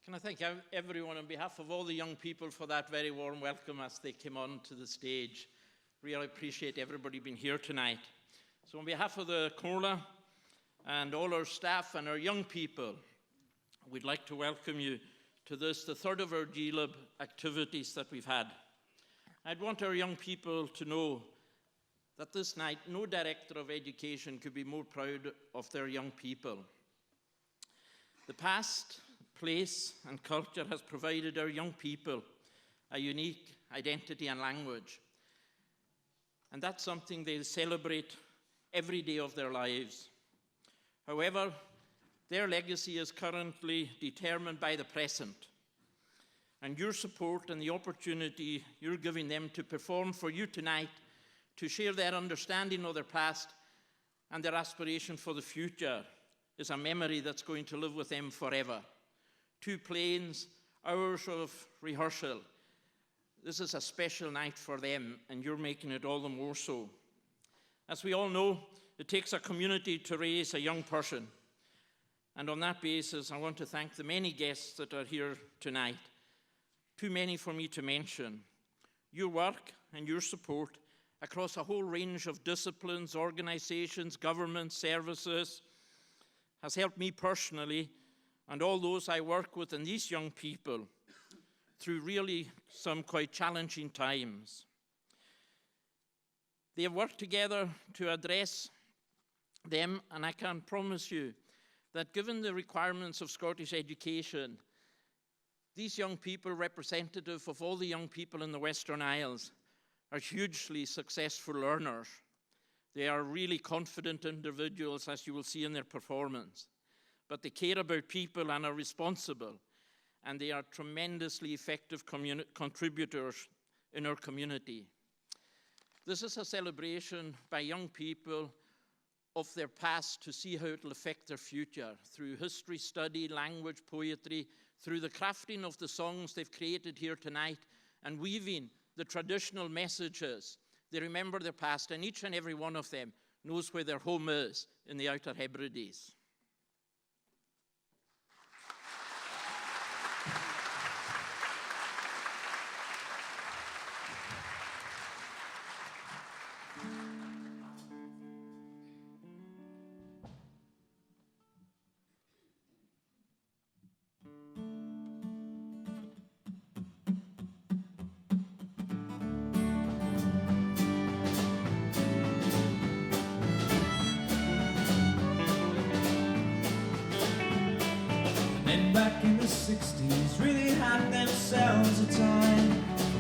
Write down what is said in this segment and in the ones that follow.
Can I thank everyone on behalf of all the young people for that very warm welcome as they came on to the stage. Really appreciate everybody being here tonight. So on behalf of the Corla and all our staff and our young people, we'd like to welcome you to this, the third of our Dileab activities that we've had. I'd want our young people to know that this night, no director of education could be more proud of their young people. The past, place, and culture has provided our young people a unique identity and language. And that's something they'll celebrate every day of their lives. However, their legacy is currently determined by the present. And your support and the opportunity you're giving them to perform for you tonight, to share their understanding of their past and their aspiration for the future, is a memory that's going to live with them forever. 2 planes, hours of rehearsal. This is a special night for them, and you're making it all the more so. As we all know, it takes a community to raise a young person. And on that basis, I want to thank the many guests that are here tonight. Too many for me to mention. Your work and your support across a whole range of disciplines, organizations, government services has helped me personally and all those I work with and these young people through really some quite challenging times. They have worked together to address them, and I can promise you that given the requirements of Scottish education, these young people, representative of all the young people in the Western Isles, are hugely successful learners. They are really confident individuals, as you will see in their performance. But they care about people and are responsible, and they are tremendously effective contributors in our community. This is a celebration by young people of their past to see how it will affect their future through history study, language, poetry, through the crafting of the songs they've created here tonight, and weaving the traditional messages. They remember their past, and each and every one of them knows where their home is in the Outer Hebrides. Back in the 60s really had themselves a time,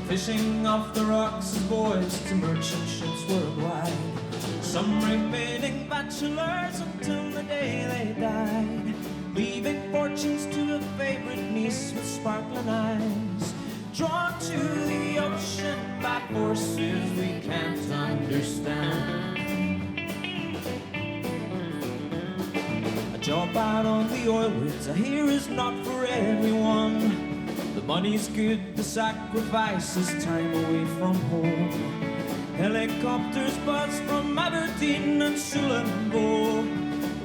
fishing off the rocks as boys to merchant ships worldwide. Some remaining bachelors until the day they died, leaving fortunes to a favorite niece with sparkling eyes, drawn to the ocean by forces we can't understand. Job out on the oil rigs, I hear, is not for everyone. The money's good, the sacrifice is time away from home. Helicopters buzz from Aberdeen and Sulanbo,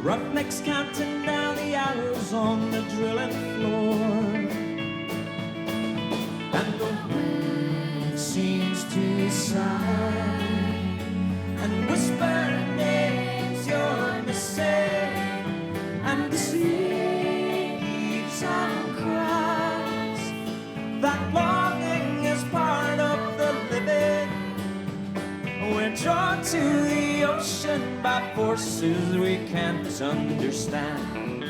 roughnecks counting down the hours on the drilling floor. And the wind seems to sigh and whisper names you're missing. And the sea keeps on cries. That longing is part of the living. We're drawn to the ocean by forces we can't understand.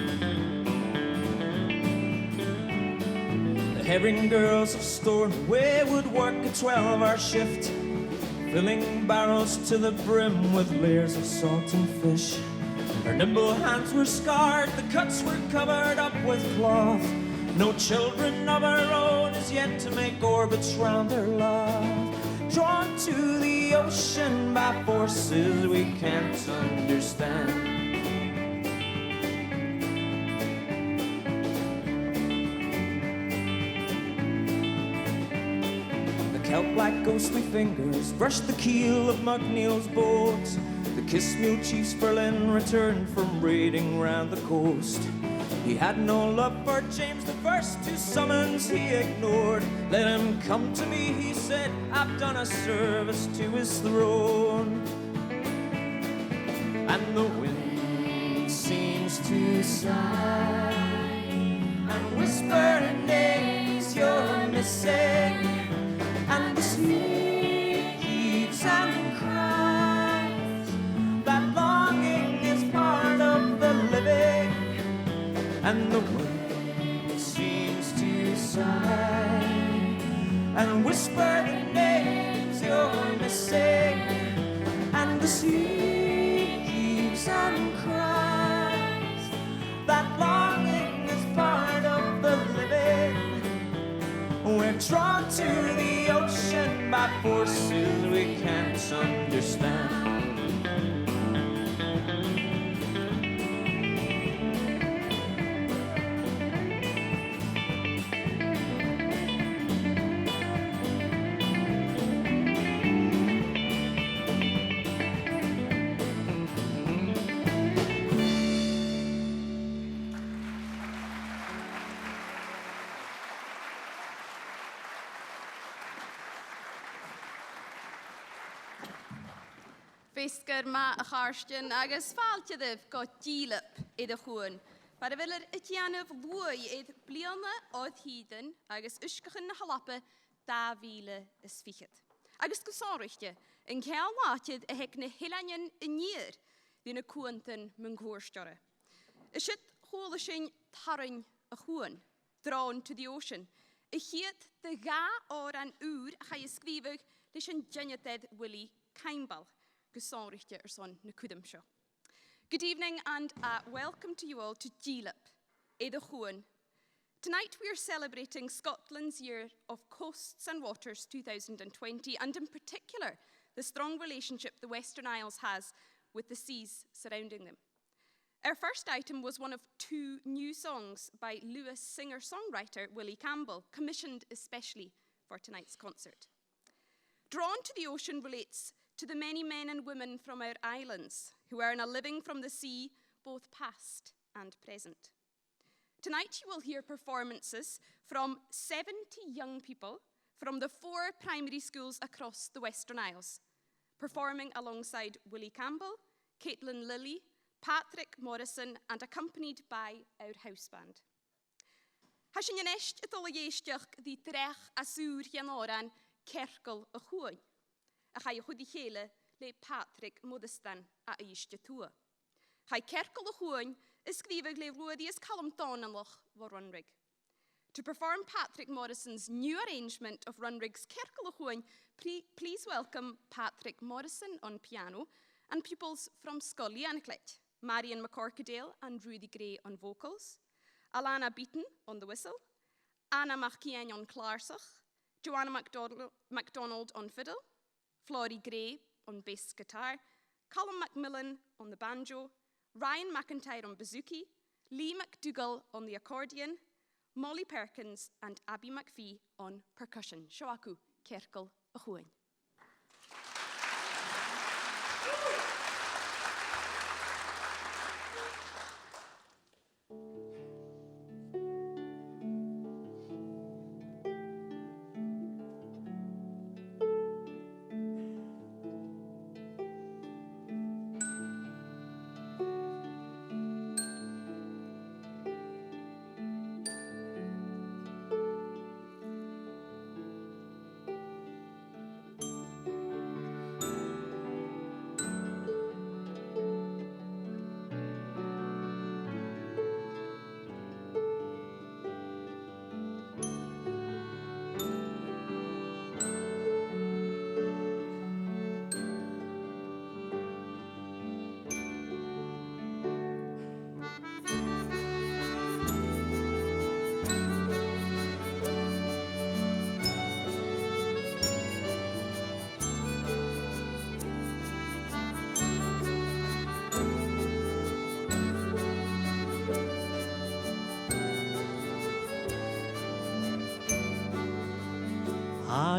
The herring girls have stored away would work a 12-hour shift, filling barrels to the brim with layers of salt and fish. Her nimble hands were scarred, the cuts were covered up with cloth. No children of her own as yet to make orbits round her love. Drawn to the ocean by forces we can't understand. The kelp-like ghostly fingers brushed the keel of McNeil's boat. The Kiss Mule chiefs Berlin returned from raiding round the coast. He had no love for James the first, whose summons he ignored. Let him come to me, he said, I've done a service to his throne. And the wind seems to sigh and whisper names you're missing, and the sea heaves and cries. That longing is part of the living, and the wind seems to sigh and whisper the names you're missing, and the sea heaves and cries. That longing is part of the living. We're drawn to the ocean by forces we can't understand. Fisgur ma a charstyn agus fáilteadh go Dileab iad a Chuan. Par a bhfuil y tianamh lwy iad bliana oedd hydyn agus ysgachan na halape 2020. Agus gosorichte, yn cael látiad a hec na hilanian y nír dyn y cwantyn mewn gwrstore. Ysydd hwyl ysyn tarin a Chuan, drawn to the ocean. Y hyd dy ga o'r an ŵr a chai ysgrifig lys yn gynnydedd Willie Caimbal. Good evening and welcome to you all to Dileab, iad a Chuan. Tonight we are celebrating Scotland's Year of Coasts and Waters 2020, and in particular the strong relationship the Western Isles has with the seas surrounding them. Our first item was one of 2 new songs by Lewis singer-songwriter Willie Campbell, commissioned especially for tonight's concert. Drawn to the Ocean relates to the many men and women from our islands who earn a living from the sea, both past and present. Tonight you will hear performances from 70 young people from the 4 primary schools across the Western Isles, performing alongside Willie Campbell, Caitlin Lilly, Patrick Morrison, and accompanied by our house band. Has yn ynest y dolygeistioch di drech a sŵr hian oran cercol y Chuan. A chai chwdi chele le Patrick Modestan a eistio tua. Chai cercol y Chuan ysgrifig le rwyddi ys calum donaloch fo Runrig. To perform Patrick Morrison's new arrangement of Runrig's cercol y Chuan, please welcome Patrick Morrison on piano and pupils from Scully Anaclet, Marion McCorkadale and Rudy Gray on vocals, Alana Beaton on the whistle, Anna Marquien on clarsach, Joanna MacDonald on fiddle, Florrie Gray on bass guitar, Colin Macmillan on the banjo, Ryan McIntyre on bouzouki, Lee McDougall on the accordion, Molly Perkins and Abby McPhee on percussion. Shoaku, Cercol y Chuan.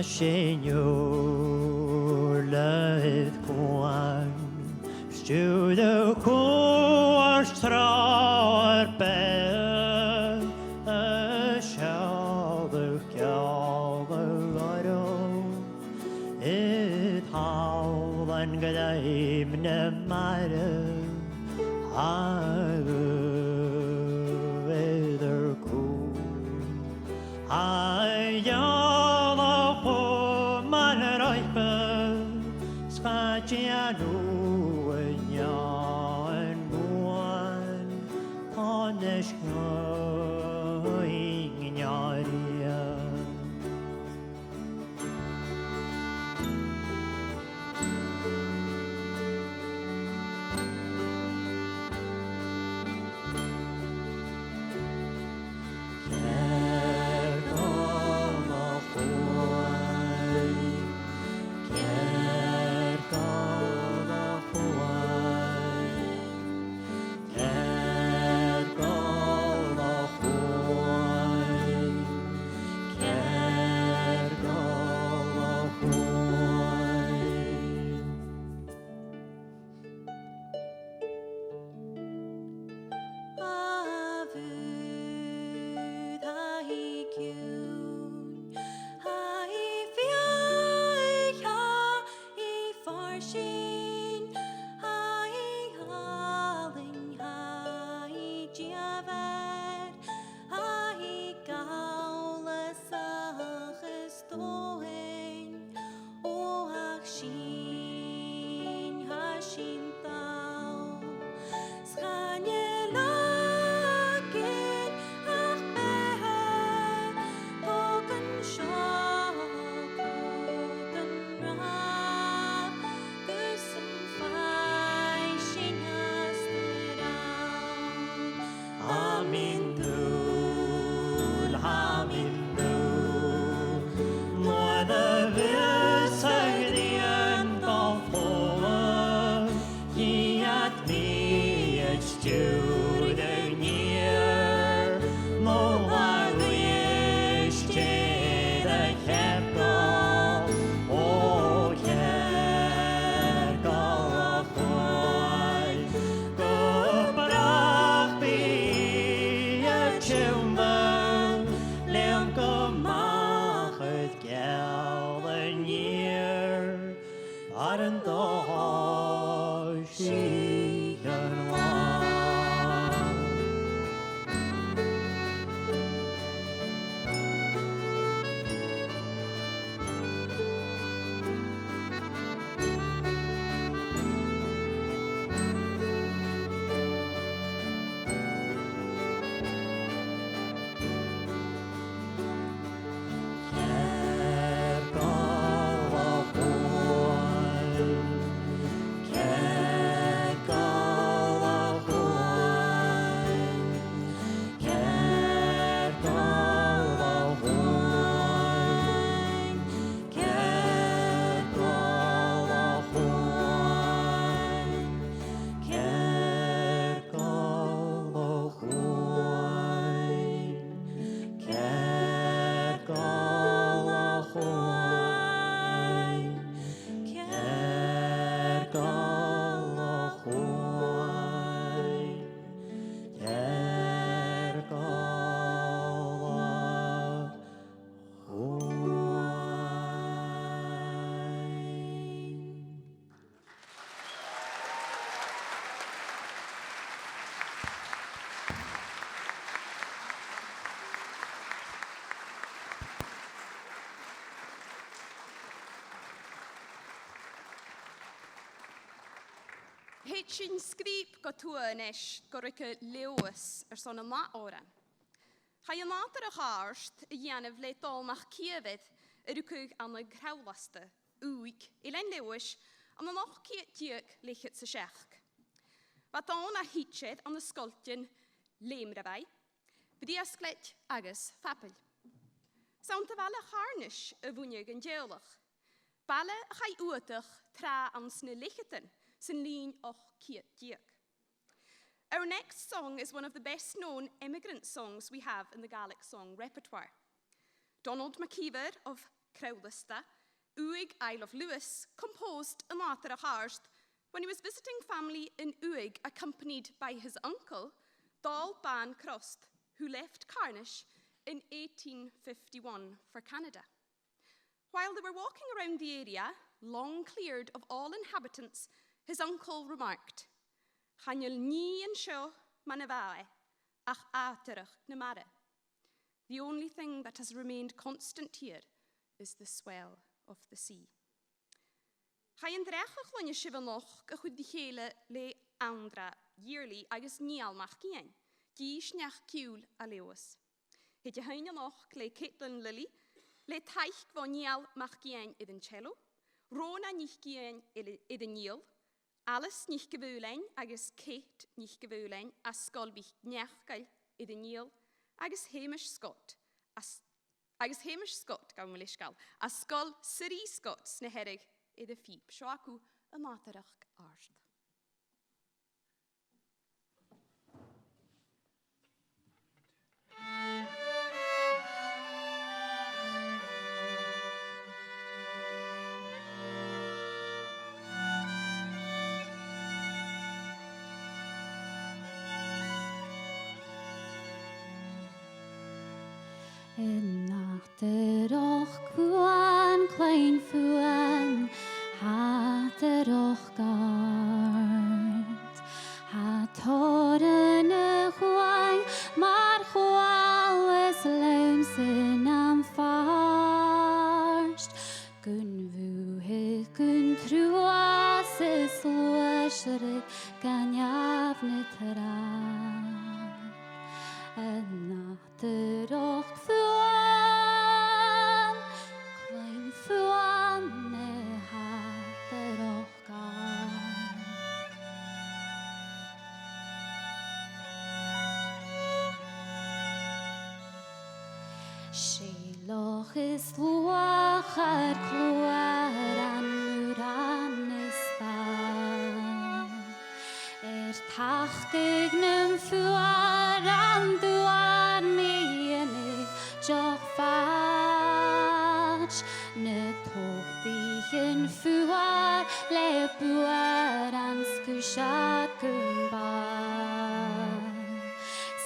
Señor, let Chuan stu the course through bell. haulen gleimne mare Hague wederkom Ayala ho man reipe Schatjanu en jan guan Tanesh going yaria Hitchin scrip go tuanesh gorike Lewis son a ma ora. Ga je later a haarst, Janef le dolmach kiewit, rukug an de grauwlaste, uik, Elen Lewis, an de nog kietjuk ligt se schech. Wat dan a hitchet an de skultjen leemrebij, bediasklet agus fappel. Saunte wel a harnish a wunjeg en jeelig. Balle ga uetig tra an sne lichten. Our next song is one of the best known immigrant songs we have in the Gaelic song repertoire. Donald McKeever of Crowlista, Uig Isle of Lewis, composed an Arthur Harst when he was visiting family in Uig, accompanied by his uncle, Dal Ban Crost, who left Carnish in 1851 for Canada. While they were walking around the area, long cleared of all inhabitants, his uncle remarked, "Chanil ní an seo man a bhae, ach átarach na mara." The only thing that has remained constant here is the swell of the sea. Cha'n drechach lonne shivanoch a chud di chéle le andra yearly agus níalmach gien, gís neach ciúl a lewas. Het je haine noch le Caitlin Lily, le taich van níal mach gien idden cello, Rona nicht gien idden níl, alles nicht gewölein agus Kate nicht gewölein as skolbich neachgail idden níl, agus Hamish Scott, gael mylisgal, as skol Siri Scott sneherig idden fiep, sio acw y matarach arth. In nachterach Chuan, klein Fuan, haterach gart. Ha toren y chwain, mar chwal is leumsyn am farst. Gun fwhyd, gun trwas is lwysrig gan iafnyd rhaid. En nachterach Fuan, klein Fuan, ne haterach gart. Sheilach is luach ar clwar an muran is fan. Tachtig nem Fuar an duar mi enig joch fach. Ne tochtig en Fuar le buar an skushat gumbar.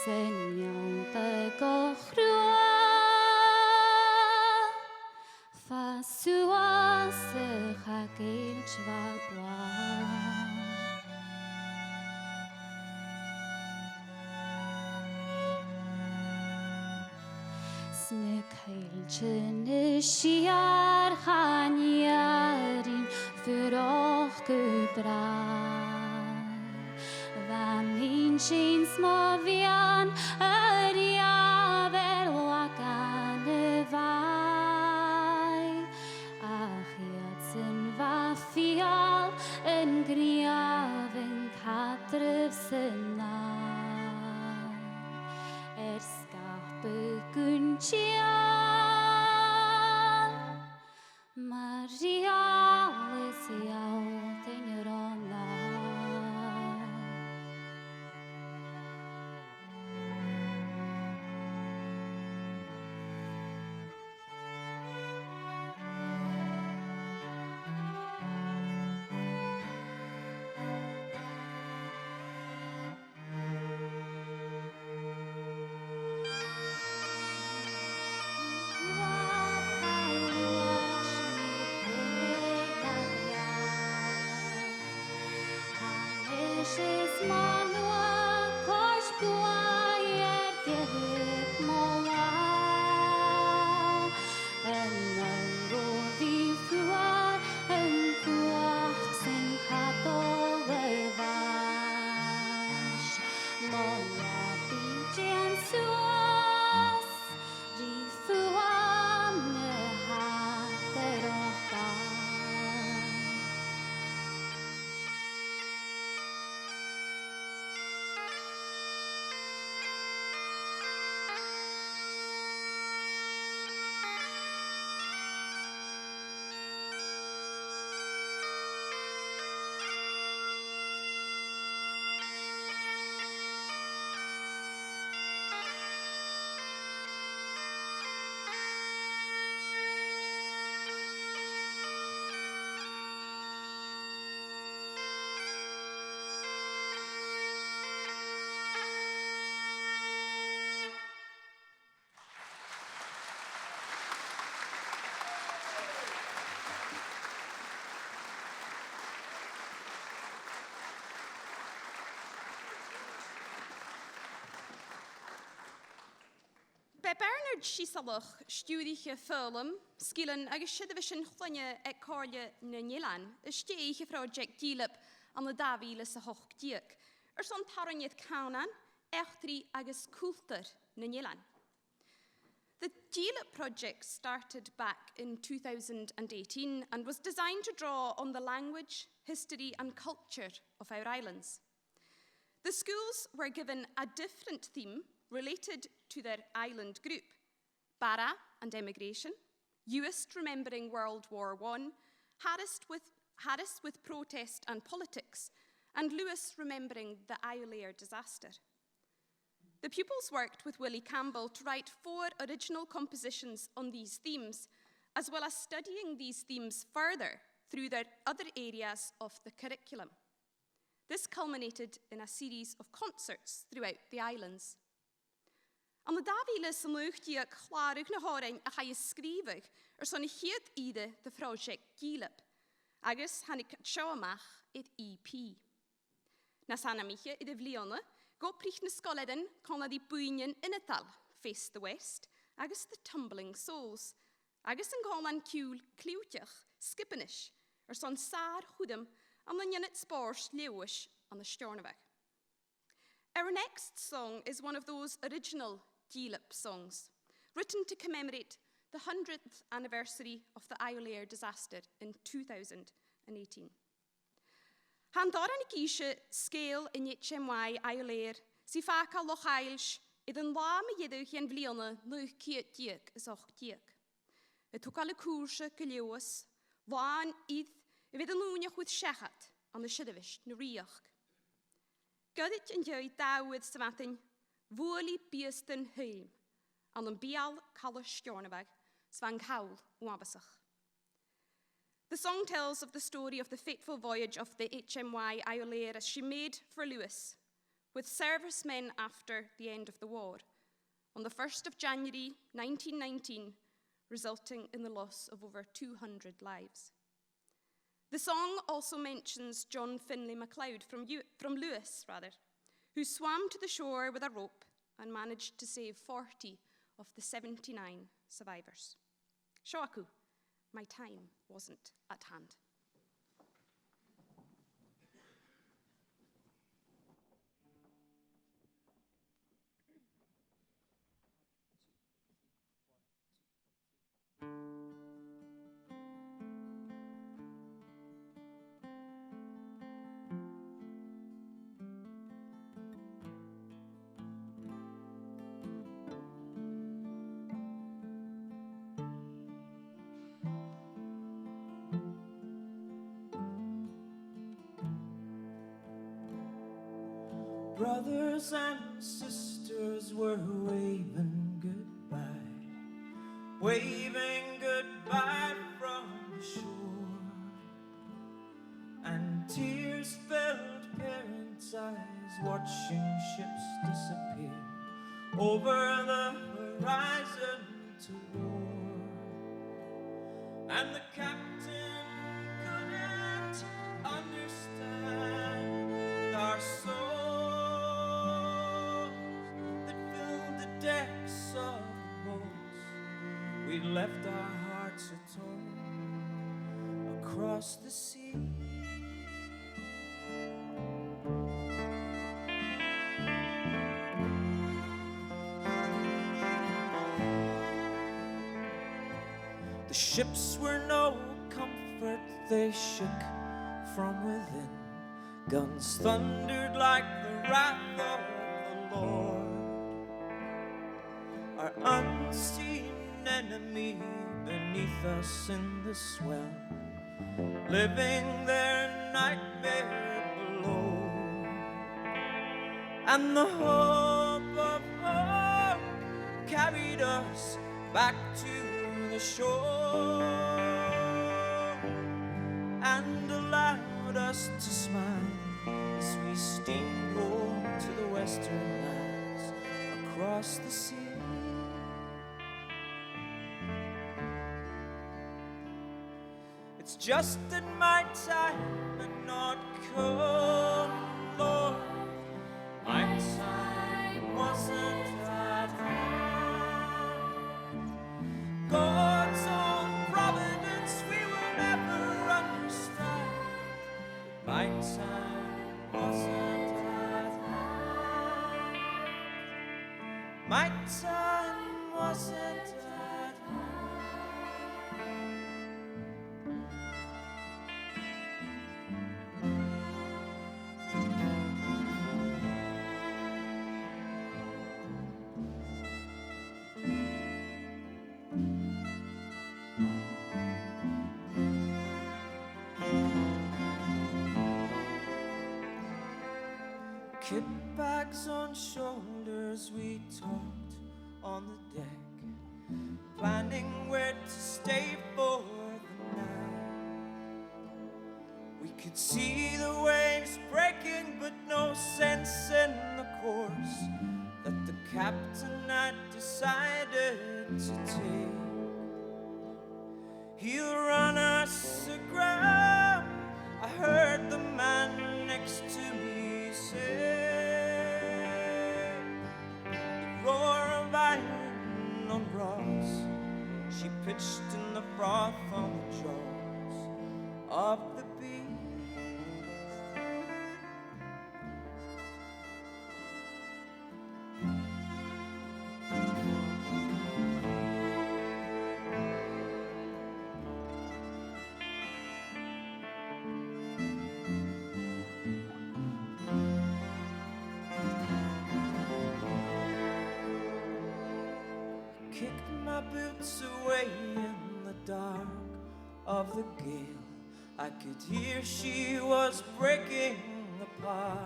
Sen jong begoch rua, fa sua se chagil chwabwa. Sne cailchin siar chaniarin fyroch gybrar. Vam hin sin smovian yr iafer wagan y fai. Ach iadsin va fial yn griaf yn cadref synau. Scape Guncian, Maria is out in your own life. Erid sísalach stúdiche fölum, skillen agus sidavishin chlanne ek carle na Nilan, steiche project Dileab an na Davile sa hoch diek, son taraniet kaunan, echtri agus kultur na Nilan. The Dileab project started back in 2018 and was designed to draw on the language, history and culture of our islands. The schools were given a different theme related to their island group: Bara and emigration, Uist remembering World War I, Harris with protest and politics, and Lewis remembering the Iolair disaster. The pupils worked with Willie Campbell to write 4 original compositions on these themes, as well as studying these themes further through their other areas of the curriculum. This culminated in a series of concerts throughout the islands. An na Davile sa luchtiach chláirug na hárain a chaid scríbeh son i chiad ide the project Dileab, agus hannig seo amach EP. Na sanamiche i de Vliona, go prich na scoleden conna di buinen inatal, face the west, agus the tumbling souls, agus an collan ciúl clúteach, skippenish, son sár chudam an na nynit spors lewish an the Stornavag. Our next song is one of those original Dileab songs, written to commemorate the 100th anniversary of the Iolair disaster in 2018. Han doran I gishe scale in HMY Iolair, si faca lochailsh, idan lama yedu hien vliona luch kiet diek is och diek. Het took alle koersche geleuws, waan id, vid an loonjach with shechat an de shidavish na riach. Gudit en joi dawid samatin, Vooli biesten heim, an een bial kalle stjornebag, zwang haul wabasach. The song tells of the story of the fateful voyage of the HMY Iolair as she made for Lewis, with servicemen after the end of the war, on the 1st of January 1919, resulting in the loss of over 200 lives. The song also mentions John Finlay MacLeod from Lewis, who swam to the shore with a rope and managed to save 40 of the 79 survivors. Shoaku, my time wasn't at hand. Brothers and sisters were waving goodbye from the shore, and tears filled parents' eyes watching ships disappear over the horizon to war. And the captain couldn't understand our souls decks of boats. We left our hearts at home across the sea. The ships were no comfort, they shook from within. Guns thundered like the wrath of the Lord. Our unseen enemy beneath us in the swell, living their nightmare below. And the hope of hope carried us back to the shore and allowed us to smile as we steamed home to the western lands across the sea. It's just that my time had not come, Lord. My time wasn't at hand. My time wasn't at hand. My time wasn't at hand. Kit bags on shoulders, we talked on the deck, planning where to stay for the night. We could see the waves breaking, but no sense in the course that the captain had decided to take. He'll run us aground, I heard the man next to me say. The roar of iron on rocks, she pitched in the froth on the jaws of the beast. Kicked my boots away in the dark of the gale. I could hear she was breaking apart.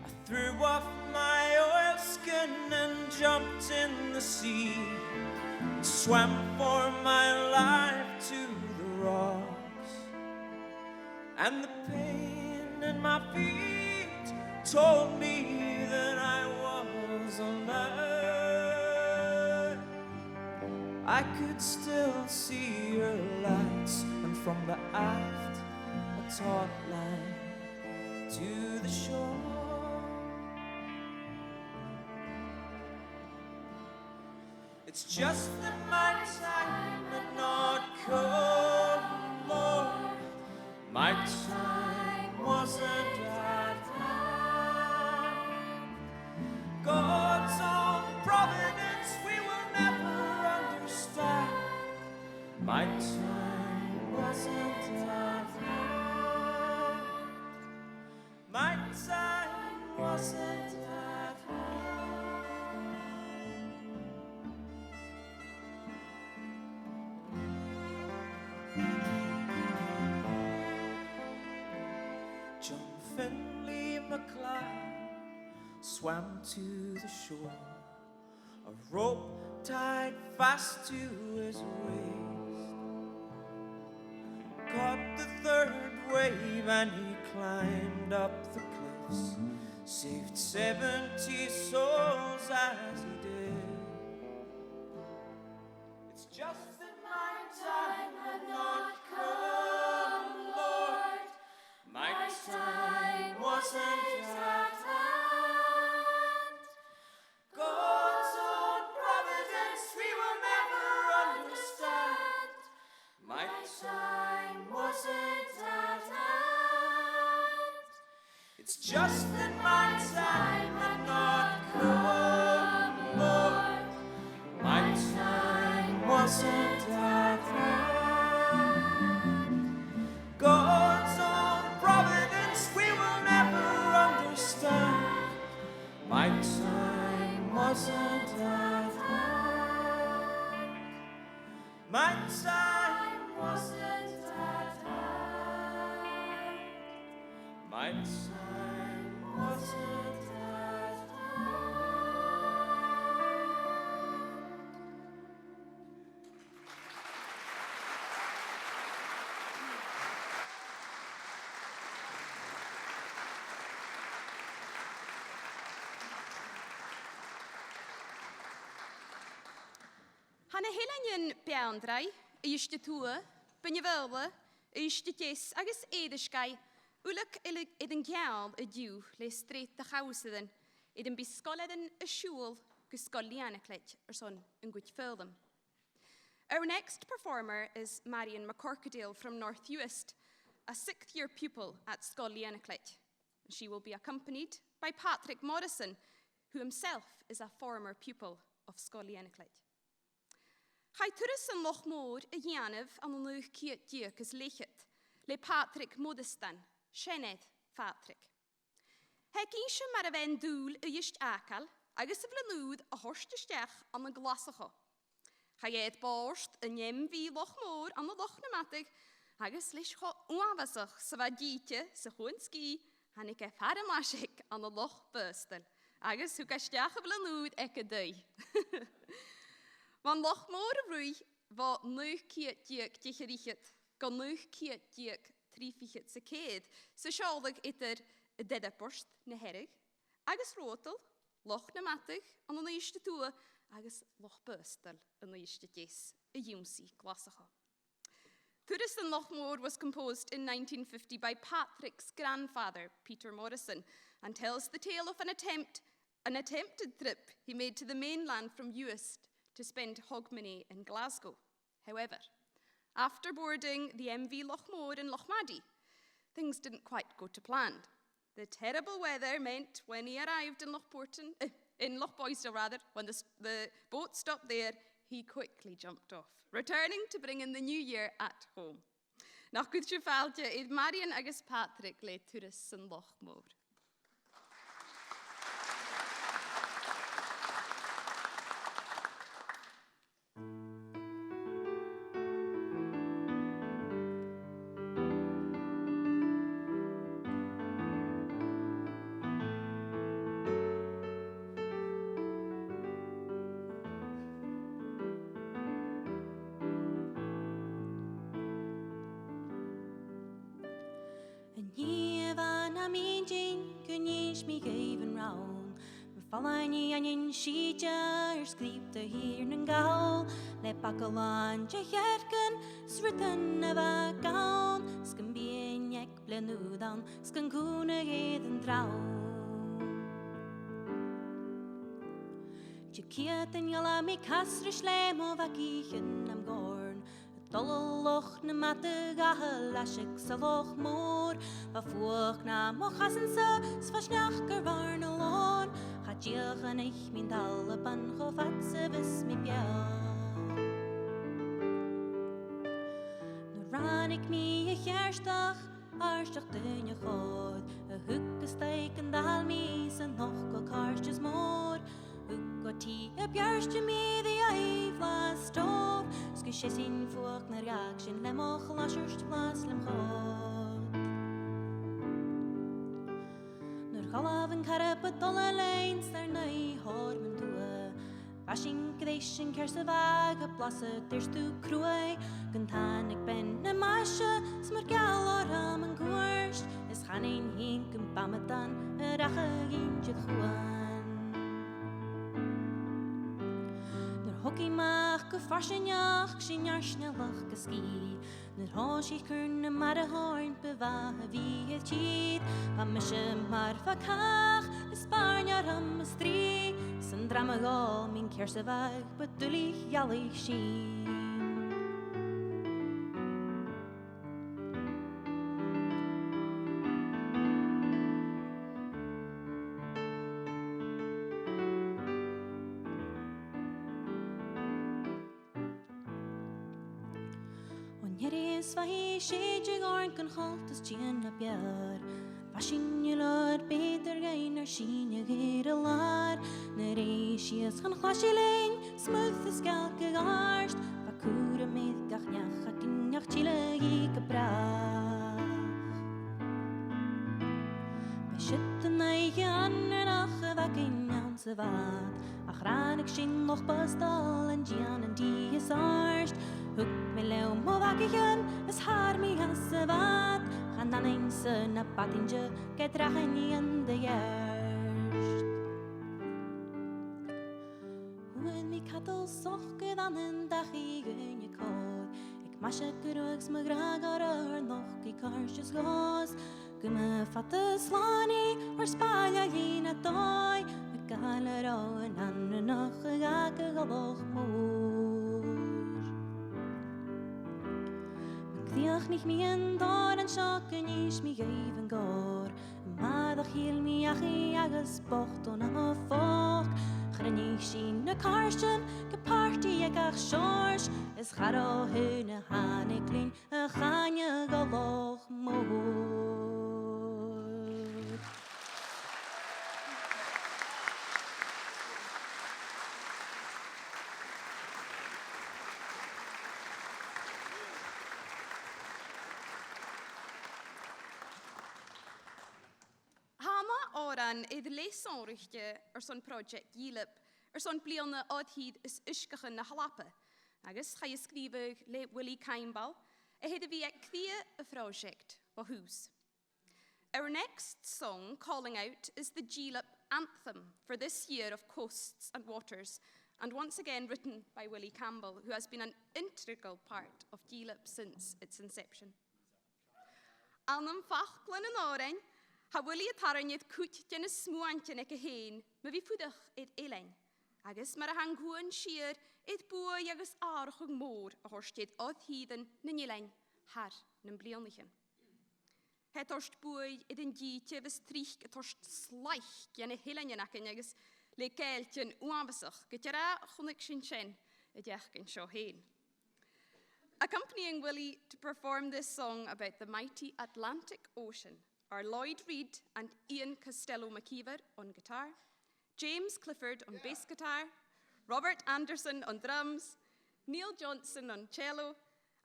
I threw off my oilskin and jumped in the sea, swam for my life to the rocks. And the pain in my feet told me that I was alive. I could still see her lights, and from the aft a taut line to the shore. It's just that my time had not come, Lord. My time wasn't at hand. God's own providence we will never understand. My time wasn't at hand. My time wasn't at hand. John Finley MacLeod swam to the shore, a rope tied fast to his waist. Caught the third wave and he climbed up the cliffs, saved 70 souls as he did. It's just that my time had not come, Lord. My time wasn't at hand. God's own providence we will never understand. My time wasn't at hand. It's just that my time had not come, Lord. My time wasn't at hand. God's own providence we will never understand. My time wasn't at hand. My time wasn't at hand. My time wasn't at hand. Hanna Helen Beandrai, Eiste Tua, Benjavelwe, Eiste Jes, agus Edeskai, Uluk eden Gial, a Dew, le straight the Houseiden, eden Biscoleden, a Shul, Guscolianaclet, or son, and good fill them. Our next performer is Marion McCorkadale from North Uist, a 6th-year pupil at Scoilianaclet. She will be accompanied by Patrick Morrison, who himself is a former pupil of Scoilianaclet. Chai turas yn loch môr y gianaf an yn lwch ciat diach ys lechet, le Patrick Modestan, Sienedd Patrick. Heg eisiau mar a fe'n dŵl y ysg acal, agos y flanwyd a horst ysgech an y glasacho. Chai ed borst y niem fi loch môr an y loch namatig, agos leis cho uafasach sa fa dietje sa chwn sgi, han ik e faramasig an y loch bystel, agos hwg ysgech y flanwyd ec y dwy. Van loch môr y rwy, fa nwch ciat diag dicherichit, gan nwch ciat diag trifichit sa ced, sa sioldig ydyr y dedaborst na herig, agos rotel, loch na matig, an yn eiste tŵa, agos loch bystel yn eiste dis, y iwmsi glasacha. Tourist in Loch Moor was composed in 1950 by Patrick's grandfather, Peter Morrison, and tells the tale of an attempted trip he made to the mainland from Uist to spend Hogmanay in Glasgow. However, after boarding the MV Loch Moor in Lochmaddy, things didn't quite go to plan. The terrible weather meant when he arrived in in Lochboyster rather, when the boat stopped there, he quickly jumped off, returning to bring in the new year at home. Nach gwyd siw faltia, idd Marian agus Patrick le tourists in Loch Moor. Falaini anin shija skripte hier en gaul le bakalan jerken sritten ava gaul skan bien ek blenudan skan kune heden trau Chikieten yala mi kasre slemo vakichen am gorn Dolloch na matte gahalashik saloch moor va fuch na mochasen sa svashnach garvarn alon Diolch ich min dalle ban chofatse vis mi bjaal. Nu ran ik mi a kjærstach, arstach dyn je god. A hukke steiken dal mi sa noch go karstjes moor. Hukk og ti a bjørstje mi de eifla stov. Sku sin fuak na reaksjen lem och lasjerst plas lem god. Galaven karpe dolle leins der nei har men toe Washing creation kerse vage plasse derst du kroei Guntan ik ben na masche smar galar am en koerst Es gaan een hinken pametan rache gintje gewoon Der hockey mag ke farsenjach sinjar snelach geski Nur hoos ich kunne maar de horn bewagen wie het jiet Van misje maar vakach, de Spanjaar am strie Sen drama gal min kerse weg, bedoelig jallig schien Svahi shejig orn kan haltas tjena bjar Vashin je lor beter geiner sine geralar Ner eisjes kan chlashiling Smuth is galke garst Vakura med gachnach akinach chile gike brach Beshitten eige ander nach vakin janse wat Achranik shin noch bastal en jan en die is arst Huk me leo mo vakichen, es har mi hasse wat Gaan dan eens na patinje, ke dragen nie in de jerst Hoe mi katel soche dan een dag in je kood Ik masje gerugs me graag er nog die karsjes goos Gumme fatte slani, or spalja gina toy Ik galer o en anne nog gake galog moor Miach nicht mien dor an schocken is mi geven gor. Ma doch hiel mi achi agus bocht on am a foch. Chrenich sin na karsten, ge party ag ach shorsh. Is charo hune haniklin, a chanya galoch mo. Oran de leesonrichte son project Dileab son blianne oddhid is uskachen na halappe. Agus ga je skrive le Willie Keinbal hede vi ek a project who's. Our next song calling out is the Dileab anthem for this year of coasts and waters, and once again written by Willie Campbell, who has been an integral part of Dileab since its inception. Annam fachglen en oren ha Willie taranyet kut gen smuantje nek heen, me vi fudach eilein. Agus mar a hanguan sheer boy agus archug moor a horsted oddhiden nilein har nym blionichen. Het torst boy een gietje vis trich torst slaich gen hilenjen akken agus le keeltjen uanbesach getjera chonik shin jachken sho heen. Accompanying Willie to perform this song about the mighty Atlantic Ocean are Lloyd Reed and Ian Costello-McKeever on guitar, James Clifford on bass guitar, Robert Anderson on drums, Neil Johnson on cello,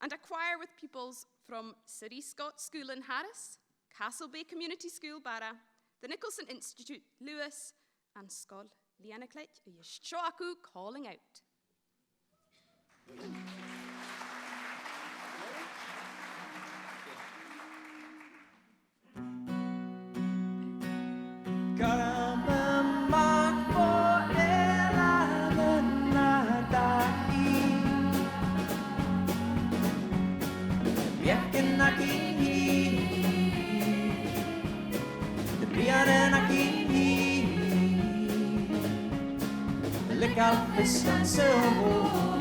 and a choir with pupils from City Scott School in Harris, Castle Bay Community School Barra, the Nicholson Institute Lewis, and Skol Lianaclet Yishchoaku calling out. Fisk and silver,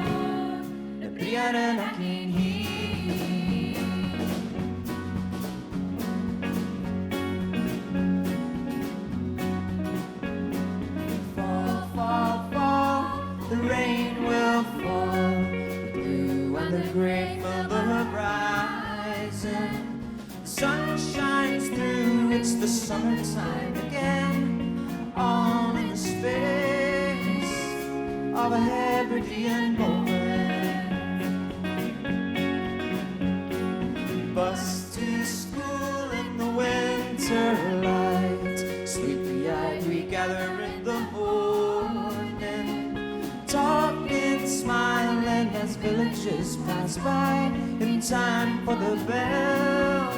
the briaren akin he. Fall, fall, fall, the rain will fall. The blue and the gray fill the horizon. The sun shines through, it's the summertime again. All in the space of a Hebridean moment. Bus to school in the winter light. Sleepy-eyed we gather in the morning, talking, smiling as villages pass by, in time for the bell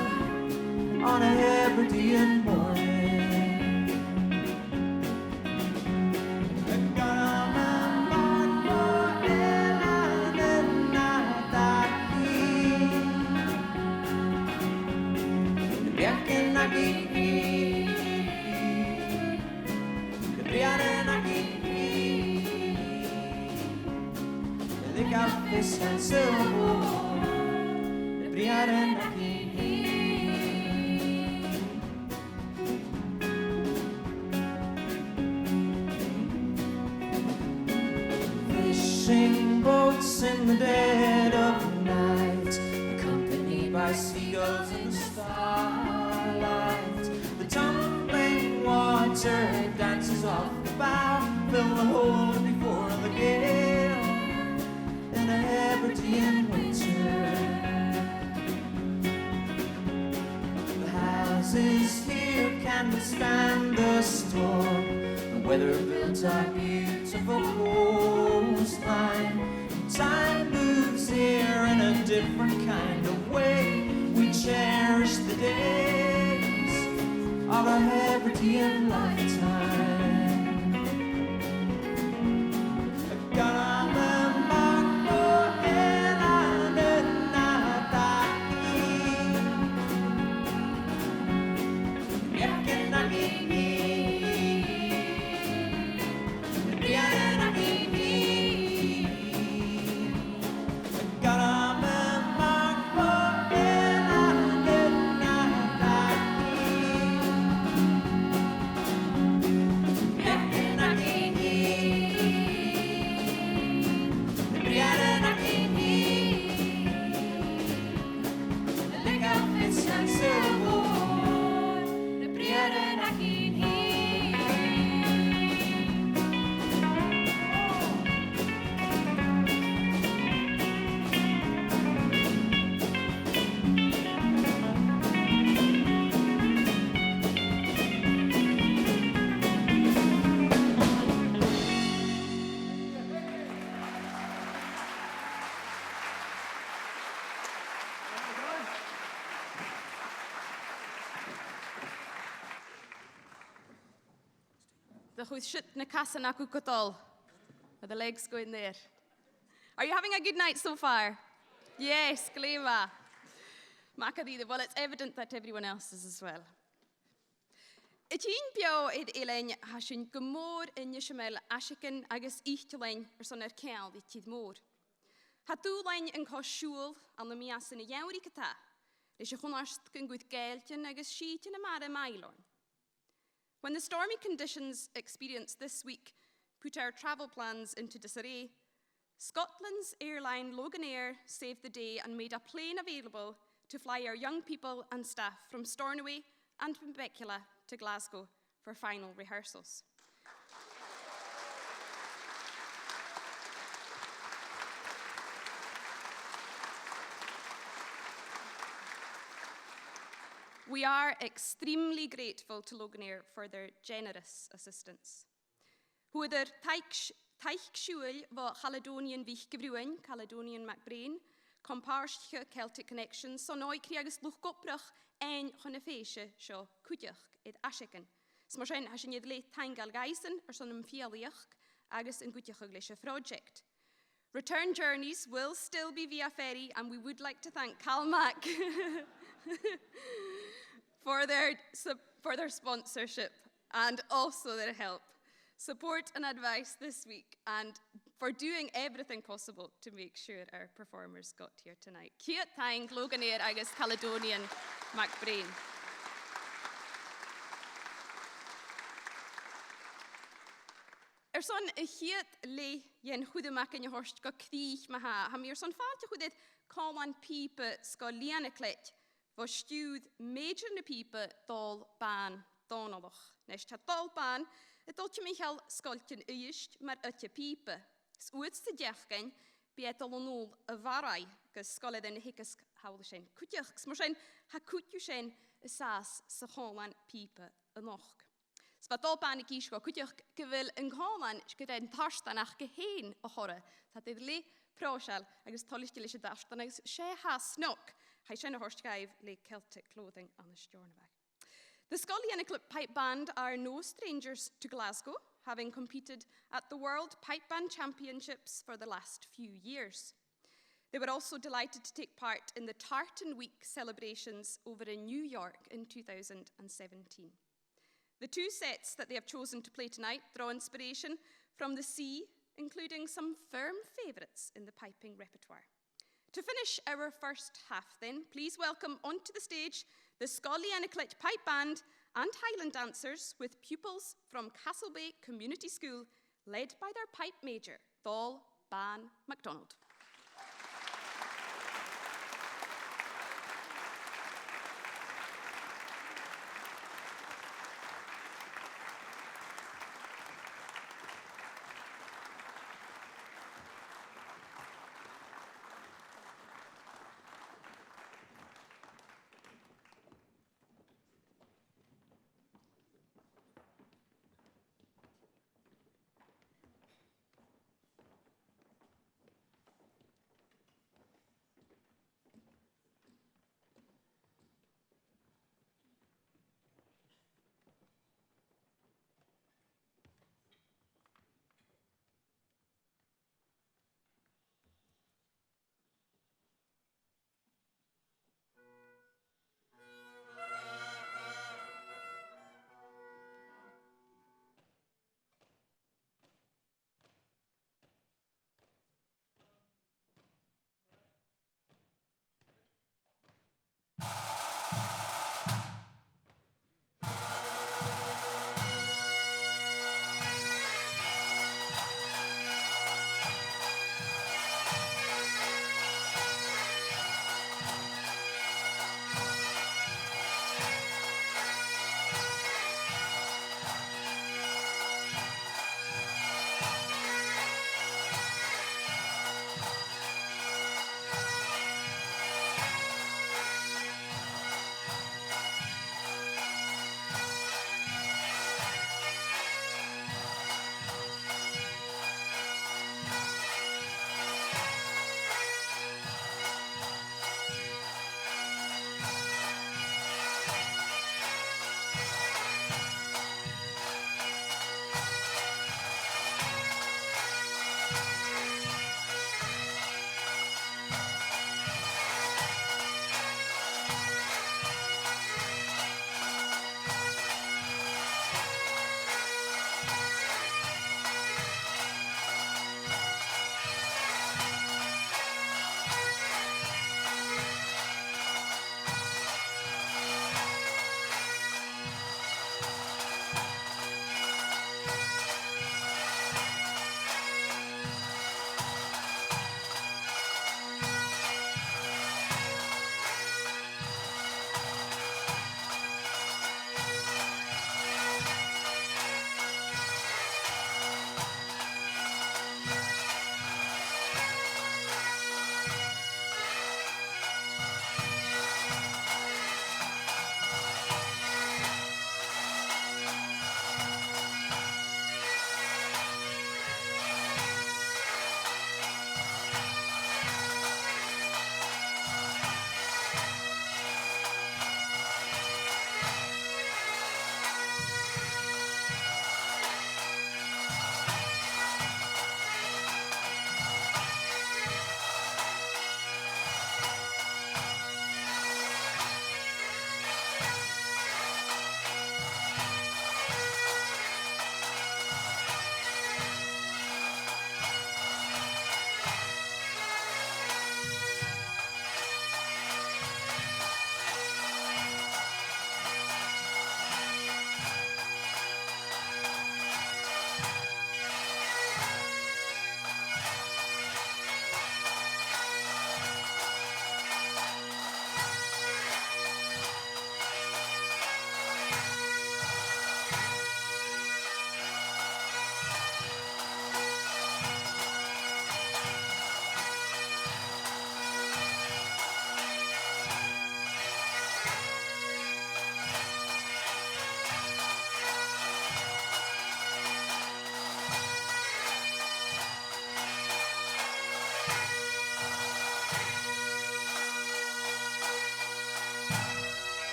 on a Hebridean morning. Fisk and silver, the briaren akin he. Fishing boats in the dead of night, accompanied by seagulls in the starlight. The tumbling water dances off the bow, fill the hole before the gale. In a Hebridean winter, the houses here can withstand the storm. The weather builds our beautiful coastline. Time moves here in a different kind of way. We cherish the days of a Hebridean lifetime. The chuid shit na casa na kukotol. With the legs going there. Are you having a good night so far? Yes, gleva. Macadida. Well, it's evident that everyone else is as well. Ityn bio id elein hasyn gymor in yshmel ashikin agus ichtlein son kel di tid môr. Hatú lein yn cos siŵl an na mias yn y iawri cata. Rys ych hwnarst gyn gwyth geltyn agus sheetyn y mar mailon. When the stormy conditions experienced this week put our travel plans into disarray, Scotland's airline Loganair saved the day and made a plane available to fly our young people and staff from Stornoway and Benbecula to Glasgow for final rehearsals. We are extremely grateful to Loganair for their generous assistance. Hoe er teichschuil va Caledonian Vichgebruen, Caledonian MacBrain, comparsche Celtic connections, so noi kriagus luchgoprach ein chonefeische scho kudjach ed ashiken. Smorshen hashin yedle tangal geisen or sonum fialiach agus in gudjach glische project. Return journeys will still be via ferry, and we would like to thank CalMac for their sponsorship and also their help, support and advice this week, and for doing everything possible to make sure our performers got here tonight. Kiat tang Loganair agus Caledonian MacBrain. Son y hiet le yen chwydymach yn y horst go crich ma ha mi son falt chwydydd colan pipe sgo lianaclet fo stiwd major na pipe dol ban donaloch. Nes ta dol ban, y dol ti michael skoltyn ysht mar ytja pipe. Sŵts ty diachgen bi edol yn ôl y farai gys skoled yn hicus hawl sien cwtiach. Smorsien ha cwtio sien y sas sa cholan pipe yn och. Sfa dol ban y gysgo cwtiach gyfil yn cholan gyda'n tarstan ach geheen o chore. Ta dydd le prosel agos tolis gilis y darstan agos se ha snok. Hai sien o horst gaif le Celtic clothing on the Stornoway. The Scully and Eclipse Pipe Band are no strangers to Glasgow, having competed at the World Pipe Band Championships for the last few years. They were also delighted to take part in the Tartan Week celebrations over in New York in 2017. The two sets that they have chosen to play tonight draw inspiration from the sea, including some firm favourites in the piping repertoire. To finish our first half then, please welcome onto the stage the Scully and Eclipse Pipe Band and Highland dancers with pupils from Castlebay Community School, led by their pipe major, Thol Ban MacDonald.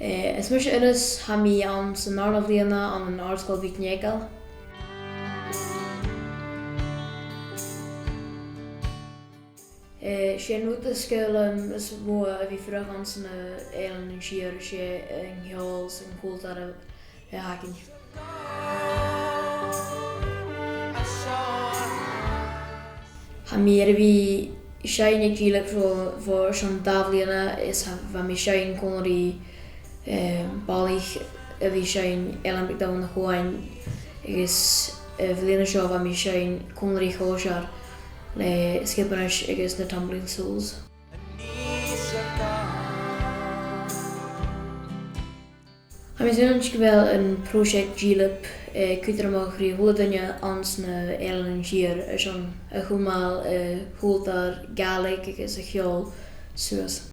Is much is ha mi an san Arnavliana an an artschool vi Negal. Sé nu a skeelen is mo a vi frag an san eilen en sier sé en heals en koelt ar a hakin. Ha mi vi Shine Dileab voor zo'n Davliana is van mi shine kon die balig vi shine elan down de Chuan is Velina show van mi shine kon die gojar le skippernish is de tumbling souls. Heb je zin wel een project Dileab kuiter mag ri hodanja ans na eilen hier is an a chumal hodar galig is a cheol suas.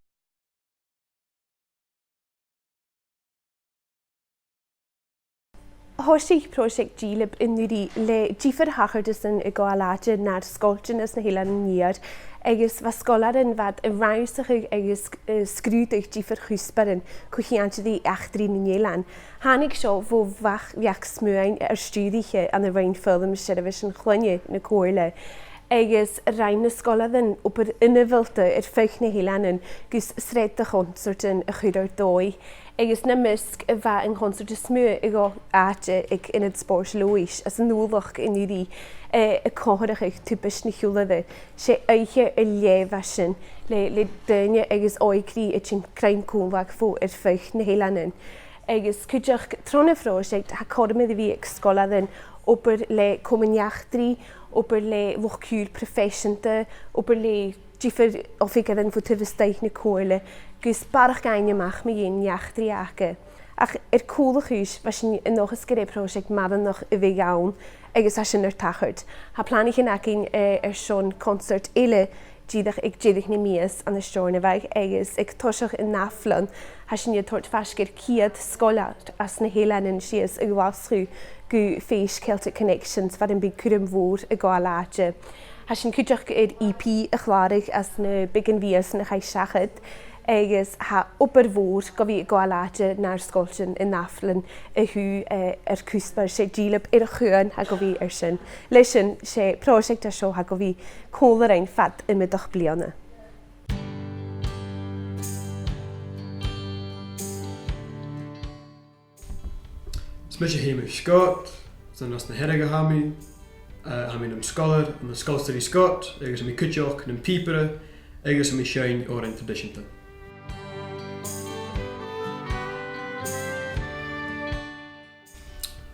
Horsig project Dileab in nudi le dífar hachardus in gáalaide naar scoltinus na héile níar agus was scolarin wat a rausach agus scrúteach dífar chusparin chuchiante di echtri na Nílan. Hannig seo vo vach smuin stúdiche an a rein film television chlonje na cóirle. Agus rein na scolarin op innevilte feich na hélanin gus sred de concertin a chudar dói. Agus na misk a bheit an concert smú i go áte ag inad sport lois as an nólach in nudí a cóhadaach typis na hiúlade sé aiche a léhhasin le duine agus oikrí a tin crain cúnhaach fó feich na hélanin. Agus cuideach trona fróisecht ha codmid a bhí ag scoladan oper le cominiachtri, oper le lochcúr professionte, oper le dífar offigadan fo tyfystaich na cóirle gus barach gaine mach mi yin jachtri ake. Ach cúlach ús was yn nog ys gyda project madan noch y fi gawn agus as yn tachard. Ha planig yn acin Sion concert eile dídach ag dídach na mías an y storna bhaig agus ag tosach in naflan ha sin iad tort fasgir ciad scolat as na hélanin sias ag wasru gu féis Celtic Connections vad yn big cwrym fôr y gáalaide. Ha sin cwydach yr EP y chlárig as na bigin vías na chai siachad agus ha oper fôr go fi gáalaide na'r scoltin in naflan y hw cwsbar sé Dileab a Chuan ha go fi sin. Leisin sé project a sio ha go fi cólar ein fad y mydach bliana. Smisje heme Scott, dan as na herige hami, hami am scholar, am scolster i Scott, agus am I cutjoch, am pipere, agus am I shine o'r ein traditionta.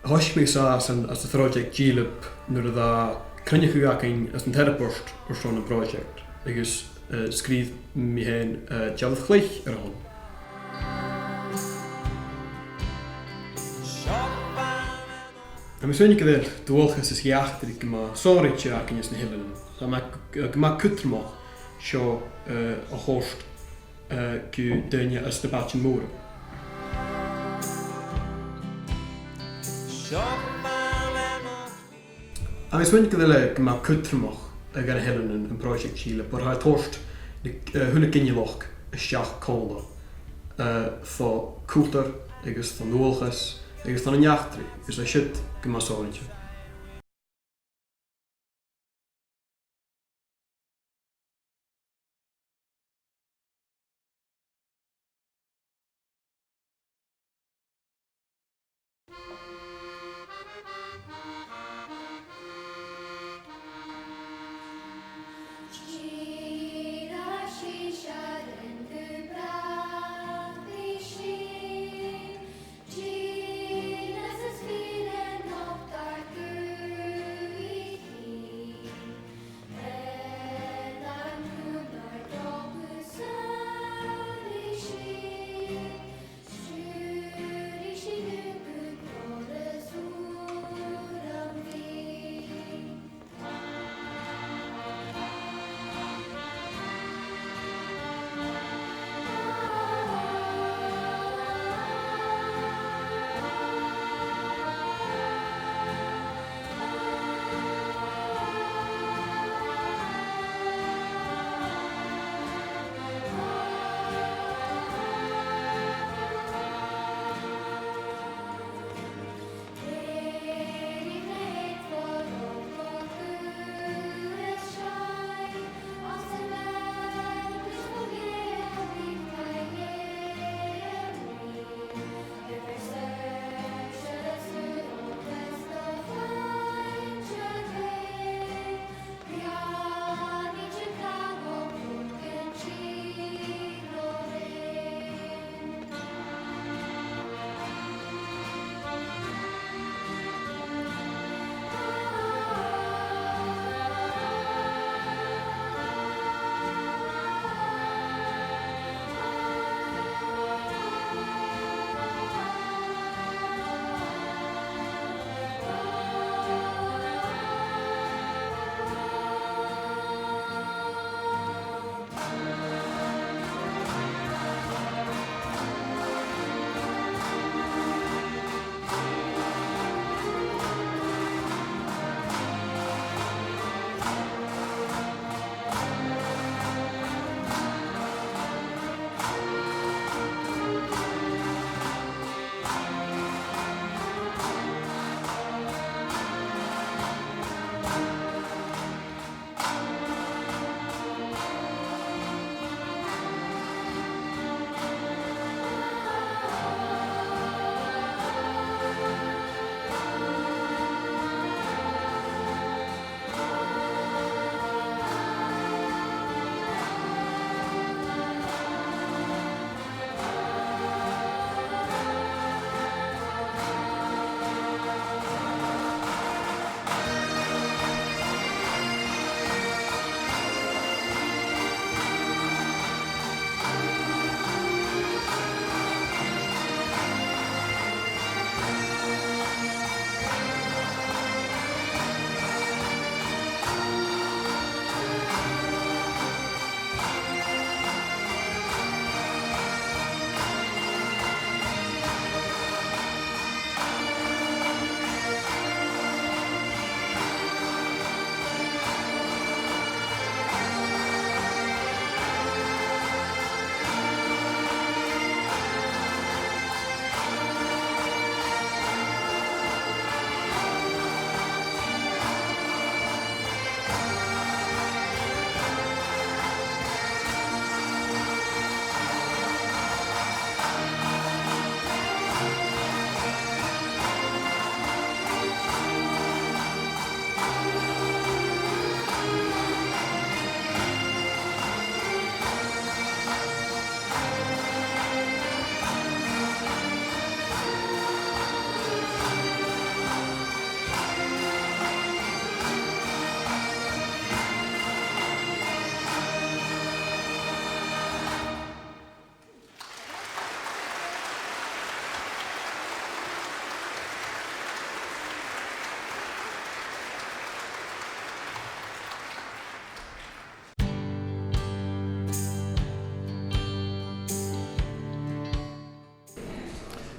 Hosh mi sa as the project Dileab nur da crynnych yw acyn as an therapost o'r son y project, agus sgrydd mi hen jalaf chleich ar hon. Am yswyn I gyda'r dwolchas ys iachtar I gyma sorit sy'n ac yn ys na hylen. Gyma cytrmoch sio o host gyw dynia ys na batch yn môr. Am yswyn gyda'r gyma cytrmoch gan y hylen yn project Dileab bod rhaid tost hwnnw gynnyloch y siach colda. Fo cwltar agos fo dwolchas agus tan an jachtri, gus a siid gyma sórintje.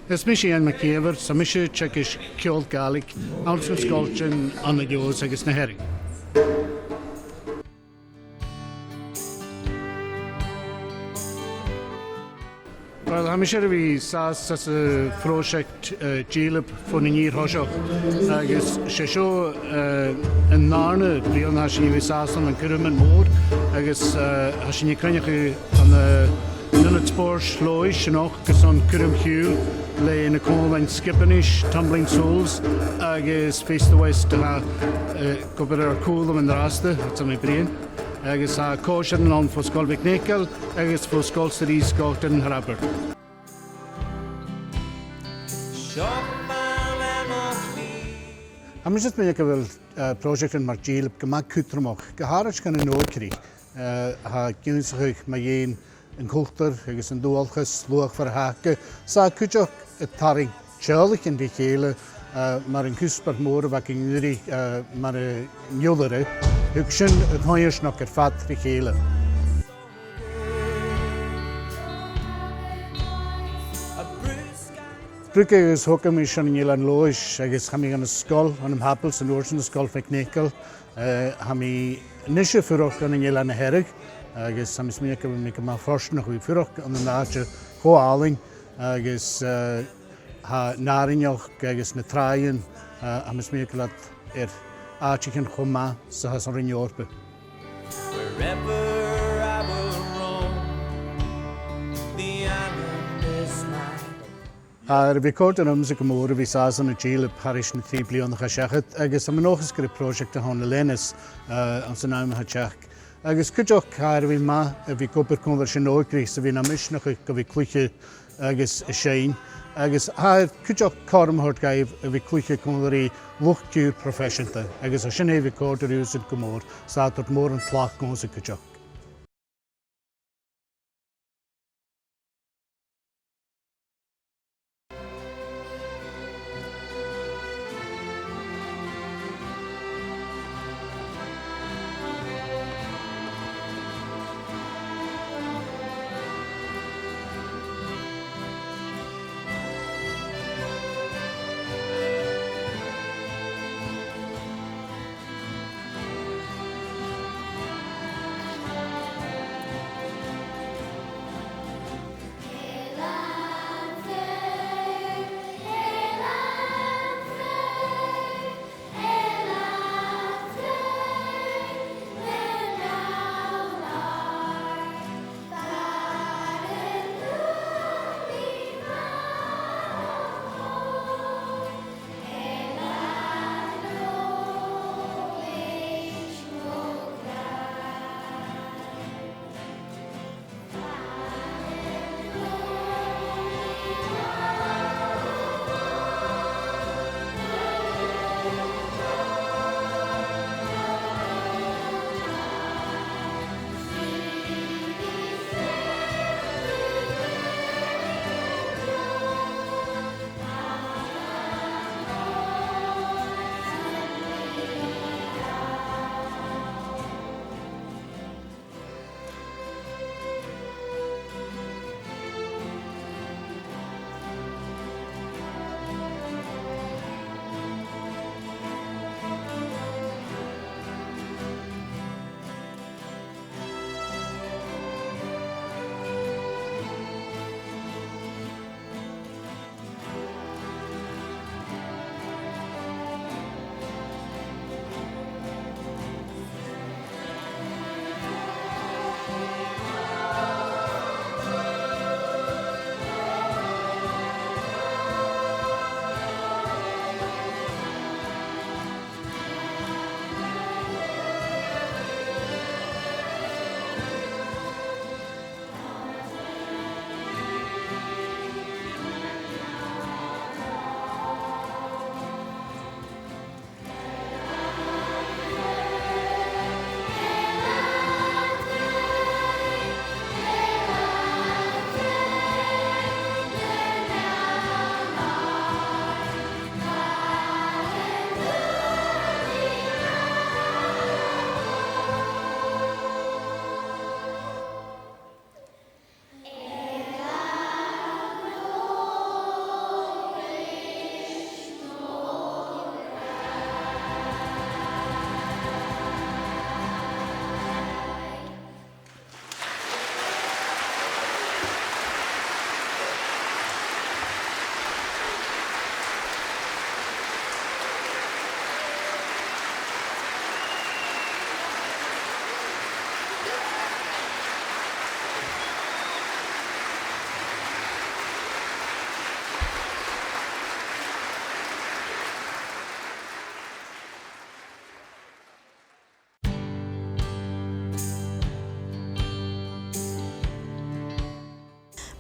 Is mis sé an macéver, sa mis sé tseis ceol galig, an san scoiltin an na geos agus na herring. Wel, ha mi sé fi sas as y prosiect Dileab ffwn yn i'r hosioch. Agus sé sio yn narna brion ha sy'n fi sas yn cyrwym yn môr. Agus ha sy'n i crynach yn yn y spors lois yn och gys o'n cyrwym hiwl le yn y colfain skipanish, tumbling souls. Agus face the west ha gobr ar cwl am yn rasta, at am i brion. Agus ha cosiad yn on fo sgol Vicnickel, agus fo sgol sydd i sgollt yn Harabert. Am ysgyd mynd gyfel prosiect yn mar Dileab gyma cwtrwmoch. Gyharach gan y nôl cri. Ha gynsych mae un yn cwlter, agus yn dwalchus, lwach fyr haca. Sa cwtioch y taring tjalik yn di cheile, mar yn cwsbar môr ac yn nghyri mar y niolere. Hwgsyn y hwyrs nog yr ffat di cheile. Brug agus hwgam i sian yn ilan lois, agus ham i gan ysgol, yn ymhabl sy'n wrth yn ysgol Vicnickel. Ham i nisio ffyrwch yn ilan y herig, agus ham i smyg mi gyma ffrosyn o'ch i ffyrwch yn y nadja ho aling, agus ha narinioch agus na traien, ham i smyg lad archich yn chwma sa has o'r un iorbe. Wherever I will roam, the island is mine. Ar fi cwrdd yn ymsig ymwyr fi sas yn y Dileab harish na 3 blion o'ch a siachad, agus am yn ochus gyda prosiect a hon y Lennis am sy'n nawm ha siach. Agus cwdioch cair fi ma fi gwybr cwmfer sy'n ogri sa fi'n amisnach go fi clwychu agus y sein. Agus cwdioch corm hwrt gaif fi clwychu cwmfer i lwchtiwr profesiynta. Agus a sy'n fi cwrdd yr yw'n gymor, sa dod môr yn tlach gwrs y cwdioch.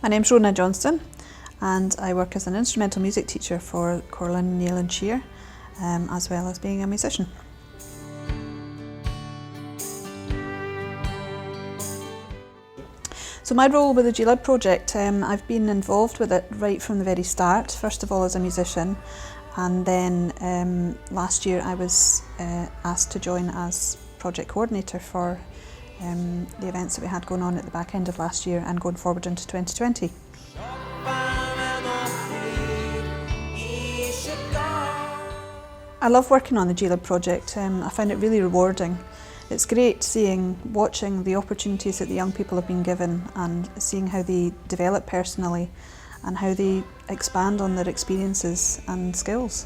My name's Rona Johnston and I work as an instrumental music teacher for Corlin, Neil and Shear, as well as being a musician. So my role with the Dileab project, I've been involved with it right from the very start, first of all as a musician, and then last year I was asked to join as project coordinator for the events that we had going on at the back end of last year and going forward into 2020. I love working on the Dileab project. I find it really rewarding. It's great watching the opportunities that the young people have been given and seeing how they develop personally and how they expand on their experiences and skills.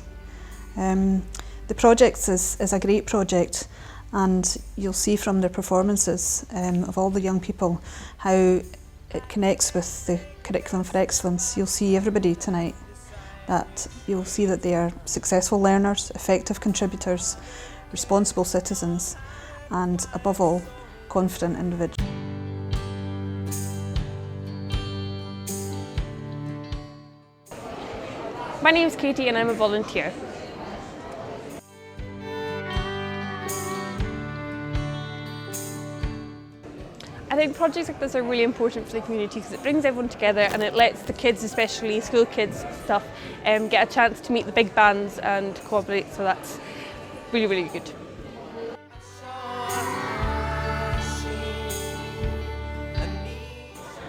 The project is a great project, and you'll see from their performances of all the young people how it connects with the Curriculum for Excellence. You'll see everybody tonight, that you'll see that they are successful learners, effective contributors, responsible citizens, and above all, confident individuals. My name's Katie and I'm a volunteer. I think projects like this are really important for the community because it brings everyone together and it lets the kids, especially school kids stuff, get a chance to meet the big bands and cooperate, so that's really, really good.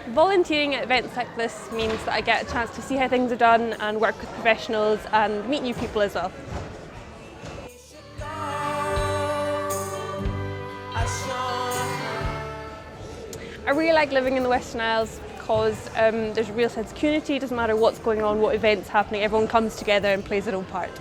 Volunteering at events like this means that I get a chance to see how things are done and work with professionals and meet new people as well. I really like living in the Western Isles because there's a real sense of community. It doesn't matter what's going on, what event's happening, everyone comes together and plays their own part.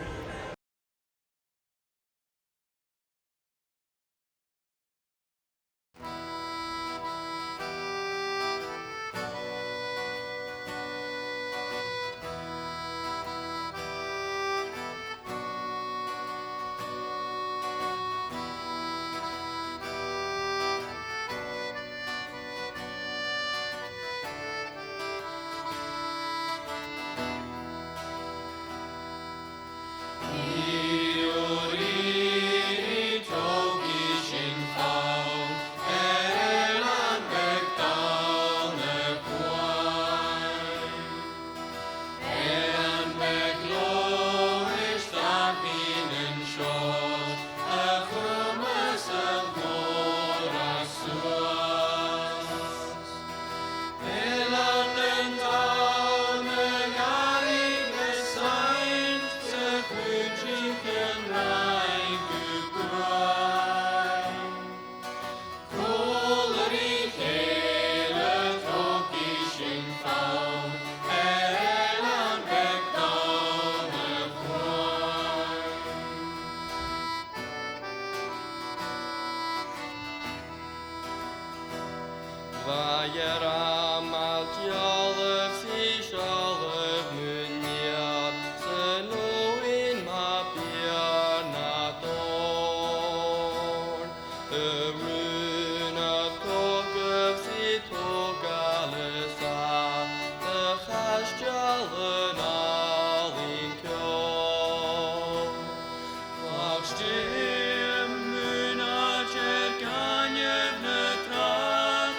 Stim, muna, czekanie w netrach,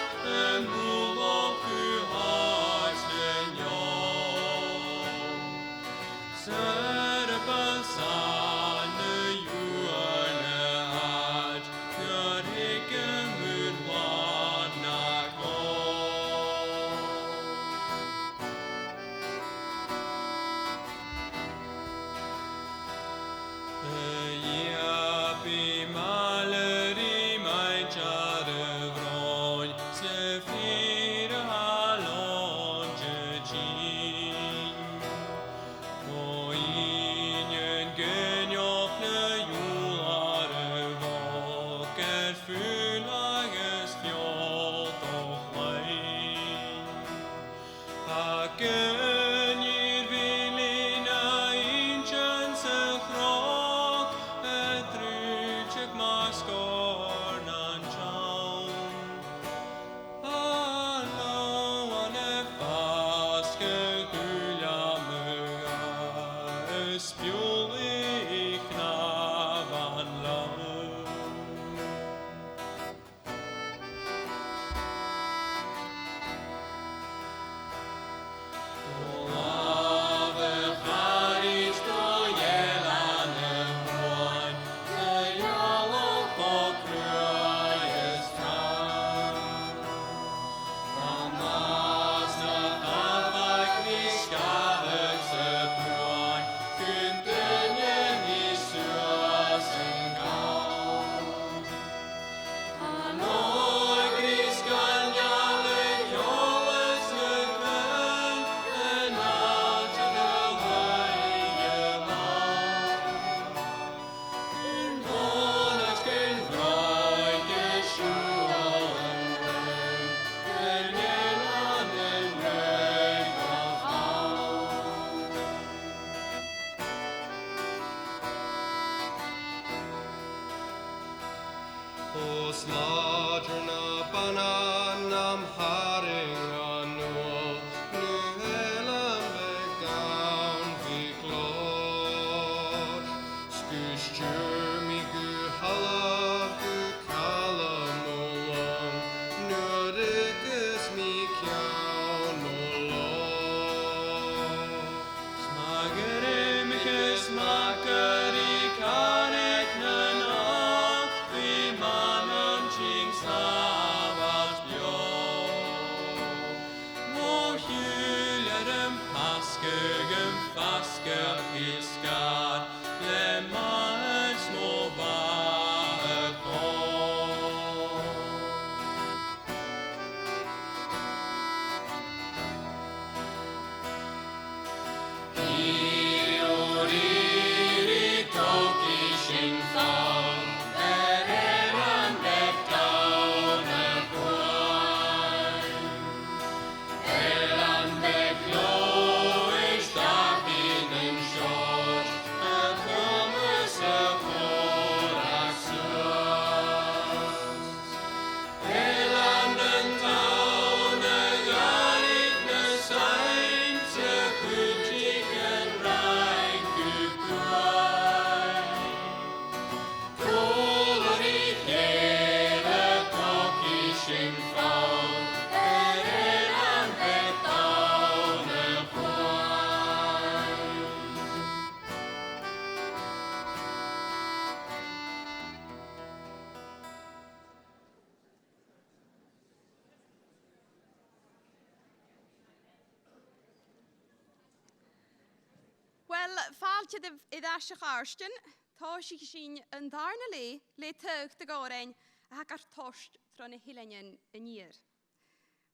Wel, fáilte i ddasach arstin, tá si sin yn ddarna le teg dy gorein a hag ar tost tron y hilenien yn ir.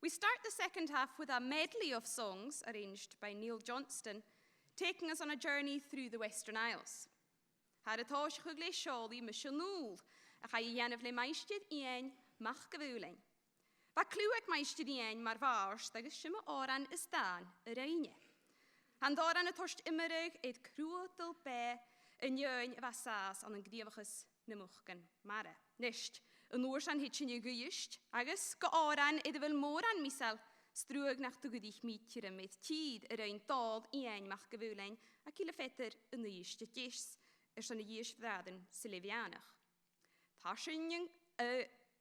We start the second half with a medley of songs arranged by Neil Johnston, taking us on a journey through the Western Isles. Had a tosh chugle sioli missionul, a cha i yanef le maistid ien mach gyfwlein. Va clyweg maistid ien mar vars, dagus shima oran is dan yr eine. Han doran y tost immerig eid crwydl be yn jöin fasas an yn gdiafachus na mwchgan mare. Nisht, yn oorsan hitsin yw gwyisht, agus go oran eid fel moran misal, strwg nach dy gydich mitjere met tid yr ein dod ien mach gyfwlein ac ile fetter yn ysg ydys san y ys fyddaden sylefianach. Tasyn yng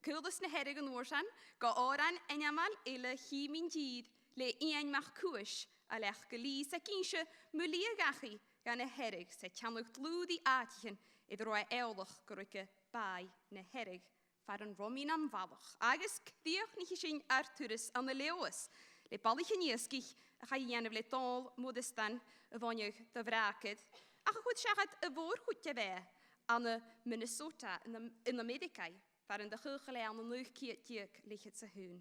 cwldys na herig yn oorsan, go oran enyamal ile himin tid le ien mach cwys a lech gylys ac eisiau mwliau gachu gan y herig se chanlwg glwyd i atichen idd roi eolwch gyrwyge bai na herig far yn romin am falwch. Agus cdiwch ni sy'n Arturus an y lewis. Le balich yn iesgich a cha ian le dol modestan y foniwch dy fracyd. Ac chwyd siarad y fôr chwtio fe an y Minnesota yn y Medicau far yn dy chylchale an y nwych cietiag lechet sa hwn.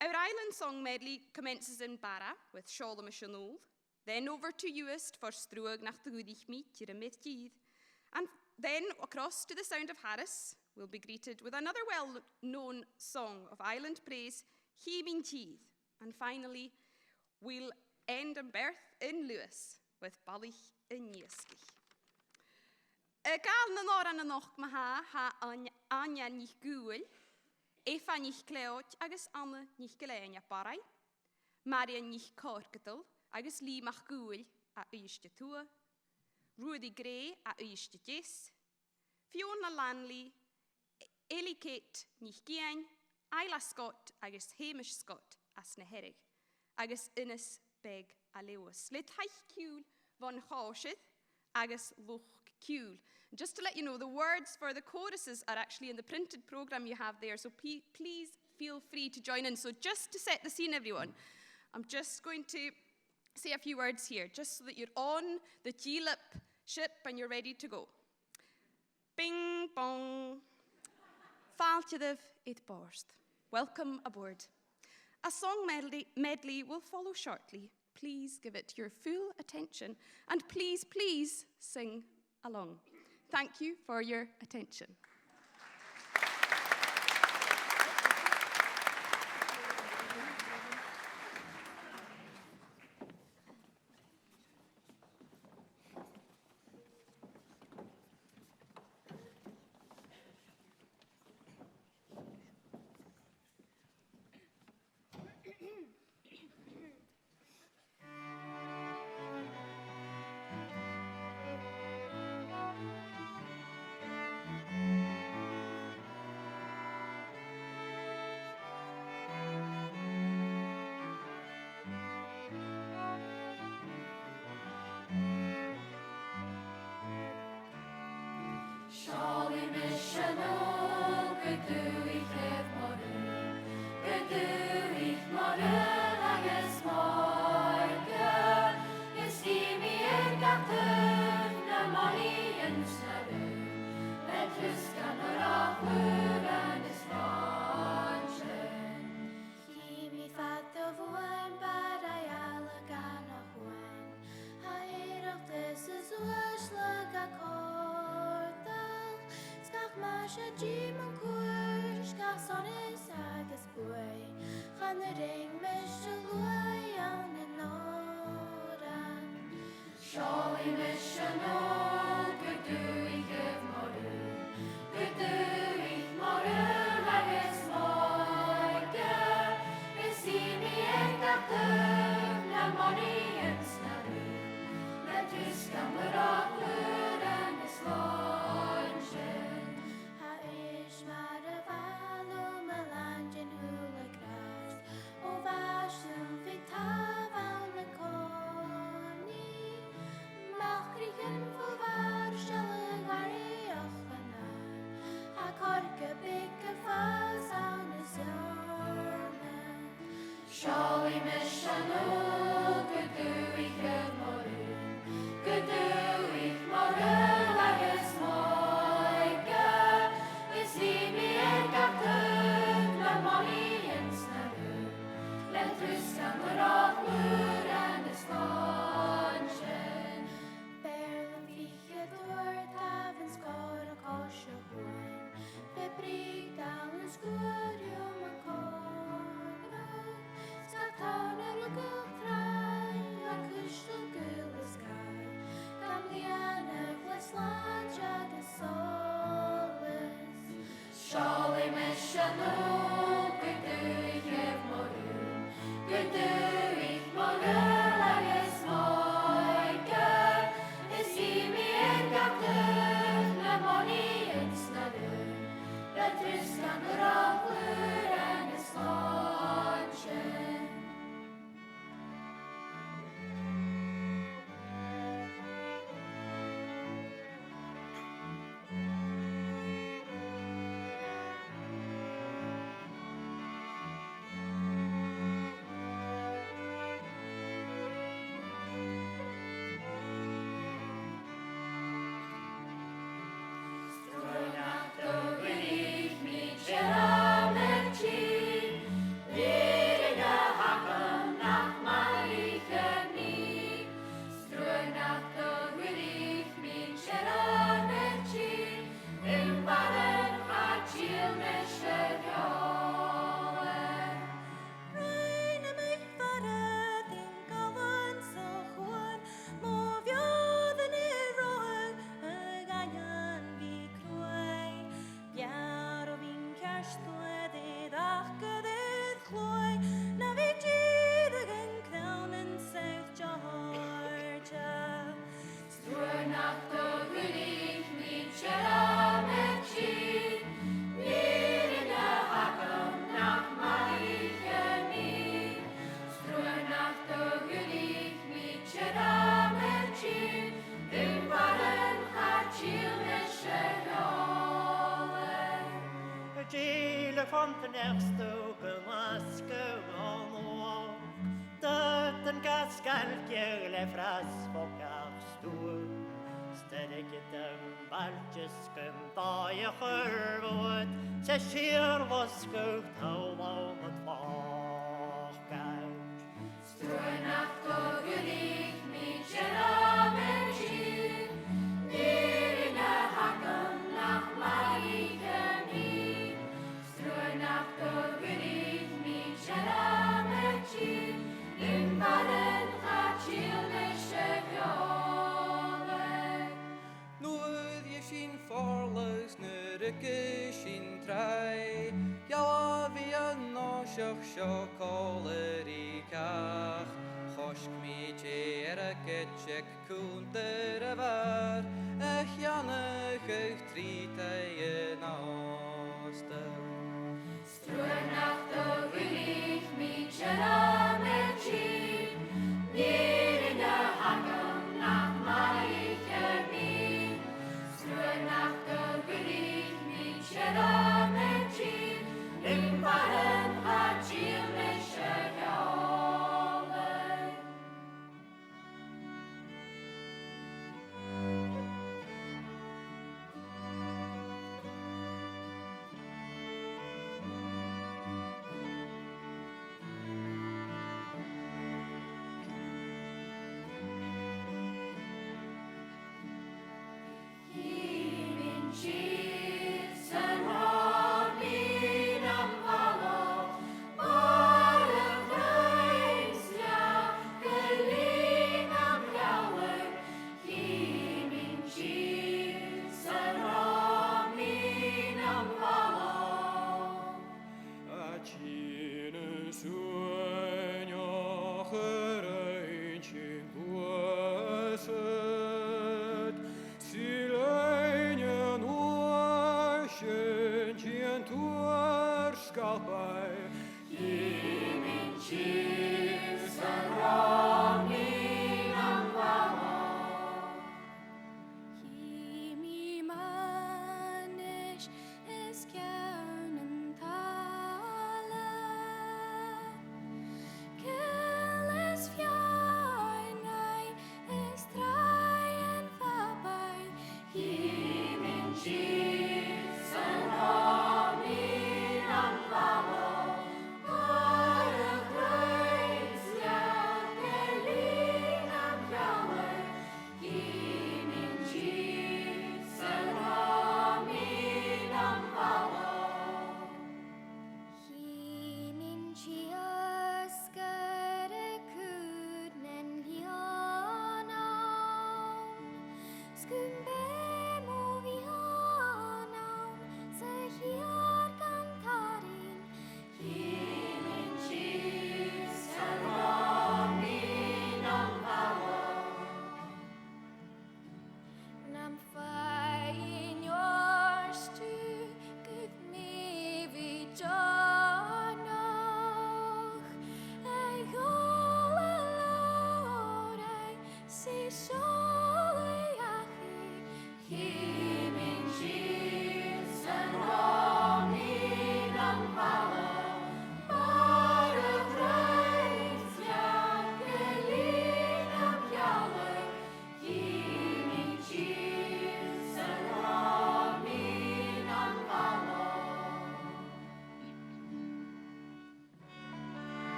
Our island song medley commences in Barra with Sholem Shanul, then over to Uist for Struag nach de Goedig Meet, Jeremitjid, and then across to the sound of Harris, we'll be greeted with another well-known song of island praise, Heeming Teeth, and finally, we'll end and birth in Lewis with Ballich in Nieski. Gal na noran an och ma ha anya nich gwyl, Efa nich cleod agus anna nich glein a barai, Maria nich corgadal agus li mach gwyl a uiste tua, Rudy Gray a uiste jes, Fiona Lanley, Ellie Kate nich gien, Ayla Scott agus Hamish Scott as na herig, agus Innes beg a lewis. Le taich ciwl von chorsydd agus luch ciwl. Just to let you know, the words for the choruses are actually in the printed program you have there, so please feel free to join in. So just to set the scene, everyone, I'm just going to say a few words here, just so that you're on the Dileab ship and you're ready to go. Bing, bong. Faltiadav it borst. Welcome aboard. A song medley will follow shortly. Please give it your full attention, and please, please sing along. Thank you for your attention.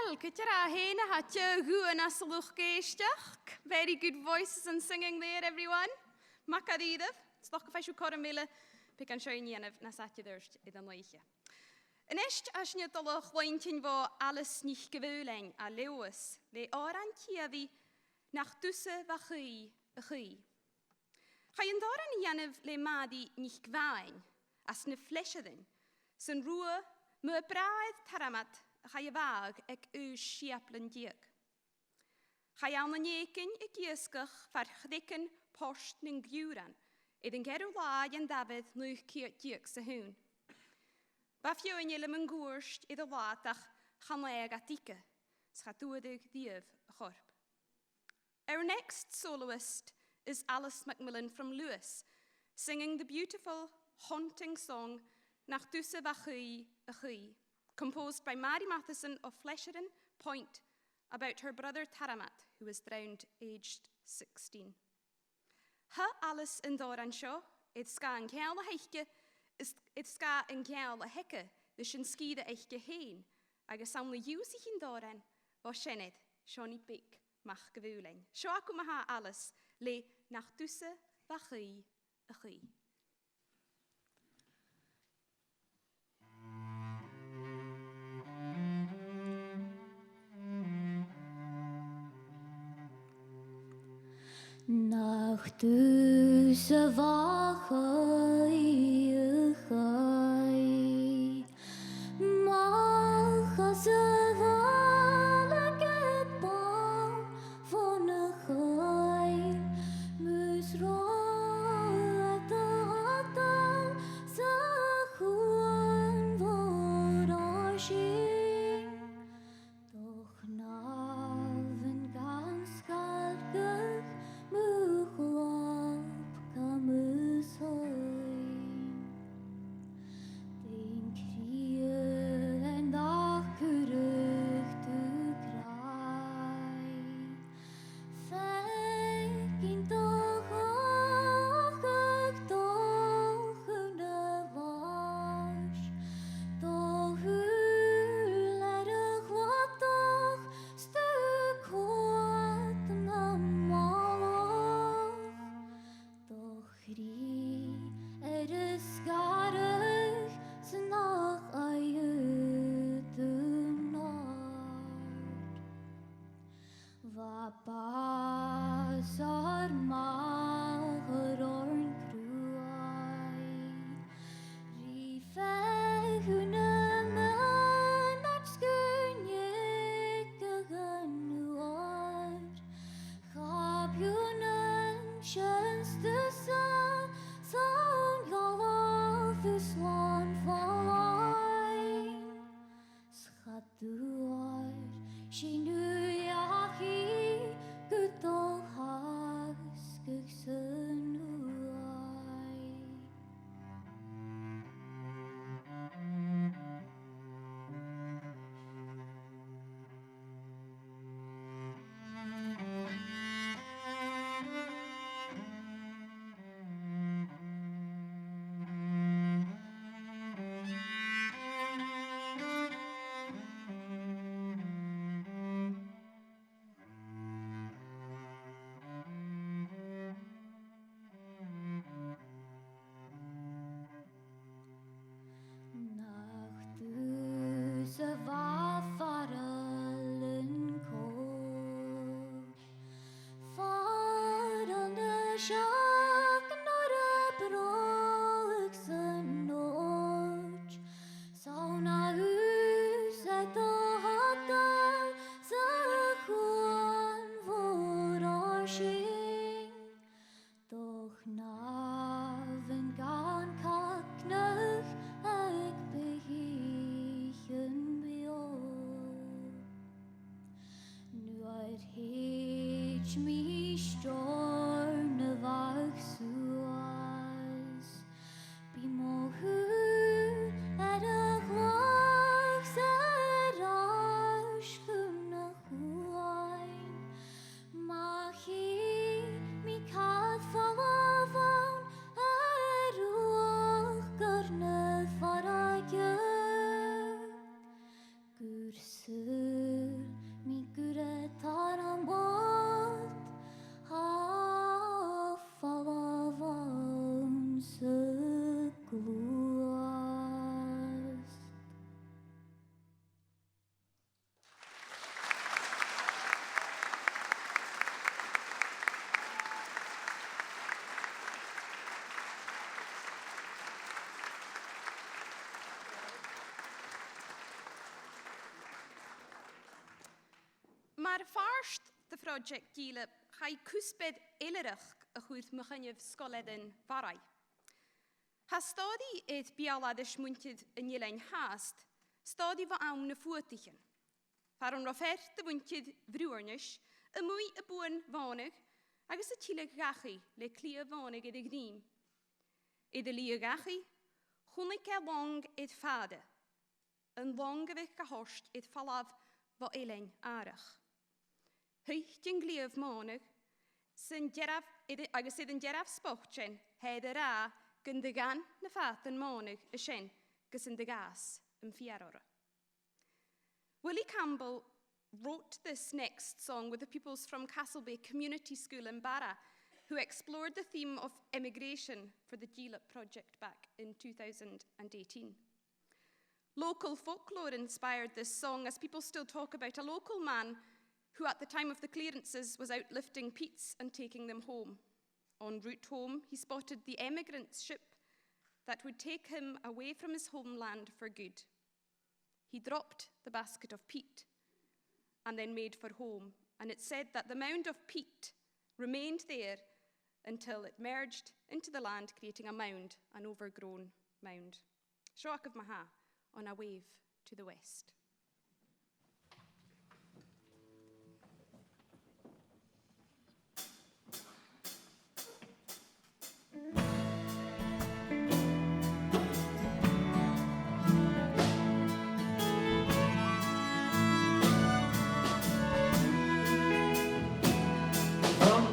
Wel, gyda'r a hyn a hatio hwn a sylwch geistach. Very good voices and singing there, everyone. Maca Dìleab. Stoch of Caramilla, pick and shine yen of Nasatya Durst in the Leiche. En est as niet alle chwaintin wo alles nicht gewöhling a Lewis, le oran kiavi nach dusse wachi a chi. Ga je doran jennev le madi nicht gwain, as ne flesheden, sen ruhe, me praed taramat, ga je waag ek u schiaplen diek. Ga je aan de neken ik jieskach vergdikken post ning guran, den geru laag en David nuch kiet diek se hun. Baf jou in jullie mijn goerst in de water gaan wij gatike, schatoedig dief gorp. Our next soloist is Alice Macmillan from Lewis, singing the beautiful, haunting song Nach Dusse Wachi a Chi, composed by Mary Matheson of Flesheren Point about her brother Taramat, who was drowned aged 16. Ha Alice in Doran Shaw, it's ska en kjæle heikke, it's ska en kjæle hekke, the sin skide eiche heen, agus samle jusich in Doran, var shened, shoni big, mach gewuling. Shaw akuma ha Alice, le nach dusse wachi a chi. Nach dusse wachi a chi, mach as a valige bal van a chi, mus roed a dal sa Chuan vor a sin, doch naven gans galgach muchlop camus hoin. Den krie en dag kurug du grai, fekkin dag achag dag unne vars, dag huler chwad dag stuk hwad na malach, doch ri skarrig snach ayudun nord. Va basar mahar orn kruai, ri fehunne men at skunjek ganuar, Gabjunen kjønste sånn lov swan fallein. Schaduar, skinu jahi, gudol haskug sønuai. Nach dusse var faralen kår, farande sjak når broksen nord, sauna huset og hatten, sa Chuan vor a sking, doch naven gan kaknøch eg behichen bjør. Nu hitch mi storne var Mar farst the project Dileab chai cwsbed elerach a chwyrth mychynnyf sgoledyn farai. Ha stodi eith bialad ysmwyntyd yn ilein hast, stodi fo awn y ffwrtichen. Faron roffert y wyntyd frwyrnish, y mwy y bwyn fonig, agos y tileg gachu le clia fonig edrych gnîm. Edd y lia gachu, chwnig e long edd fade, yn long ydych gahorst edd falaf fo elein arach. Hych dyn gliaf monig, agos edd yn geraf spochtjen, hed yr a, gyndigan na fath yn monig y sien gys yn dygas yn fiarora. Willie Campbell wrote this next song with the pupils from Castlebay Community School in Barra, who explored the theme of immigration for the Dileab project back in 2018. Local folklore inspired this song as people still talk about a local man who at the time of the clearances was out lifting peats and taking them home. En route home, he spotted the emigrant ship that would take him away from his homeland for good. He dropped the basket of peat and then made for home, and it said that the mound of peat remained there until it merged into the land, creating a mound, an overgrown mound. Shock of Maha on a wave to the west.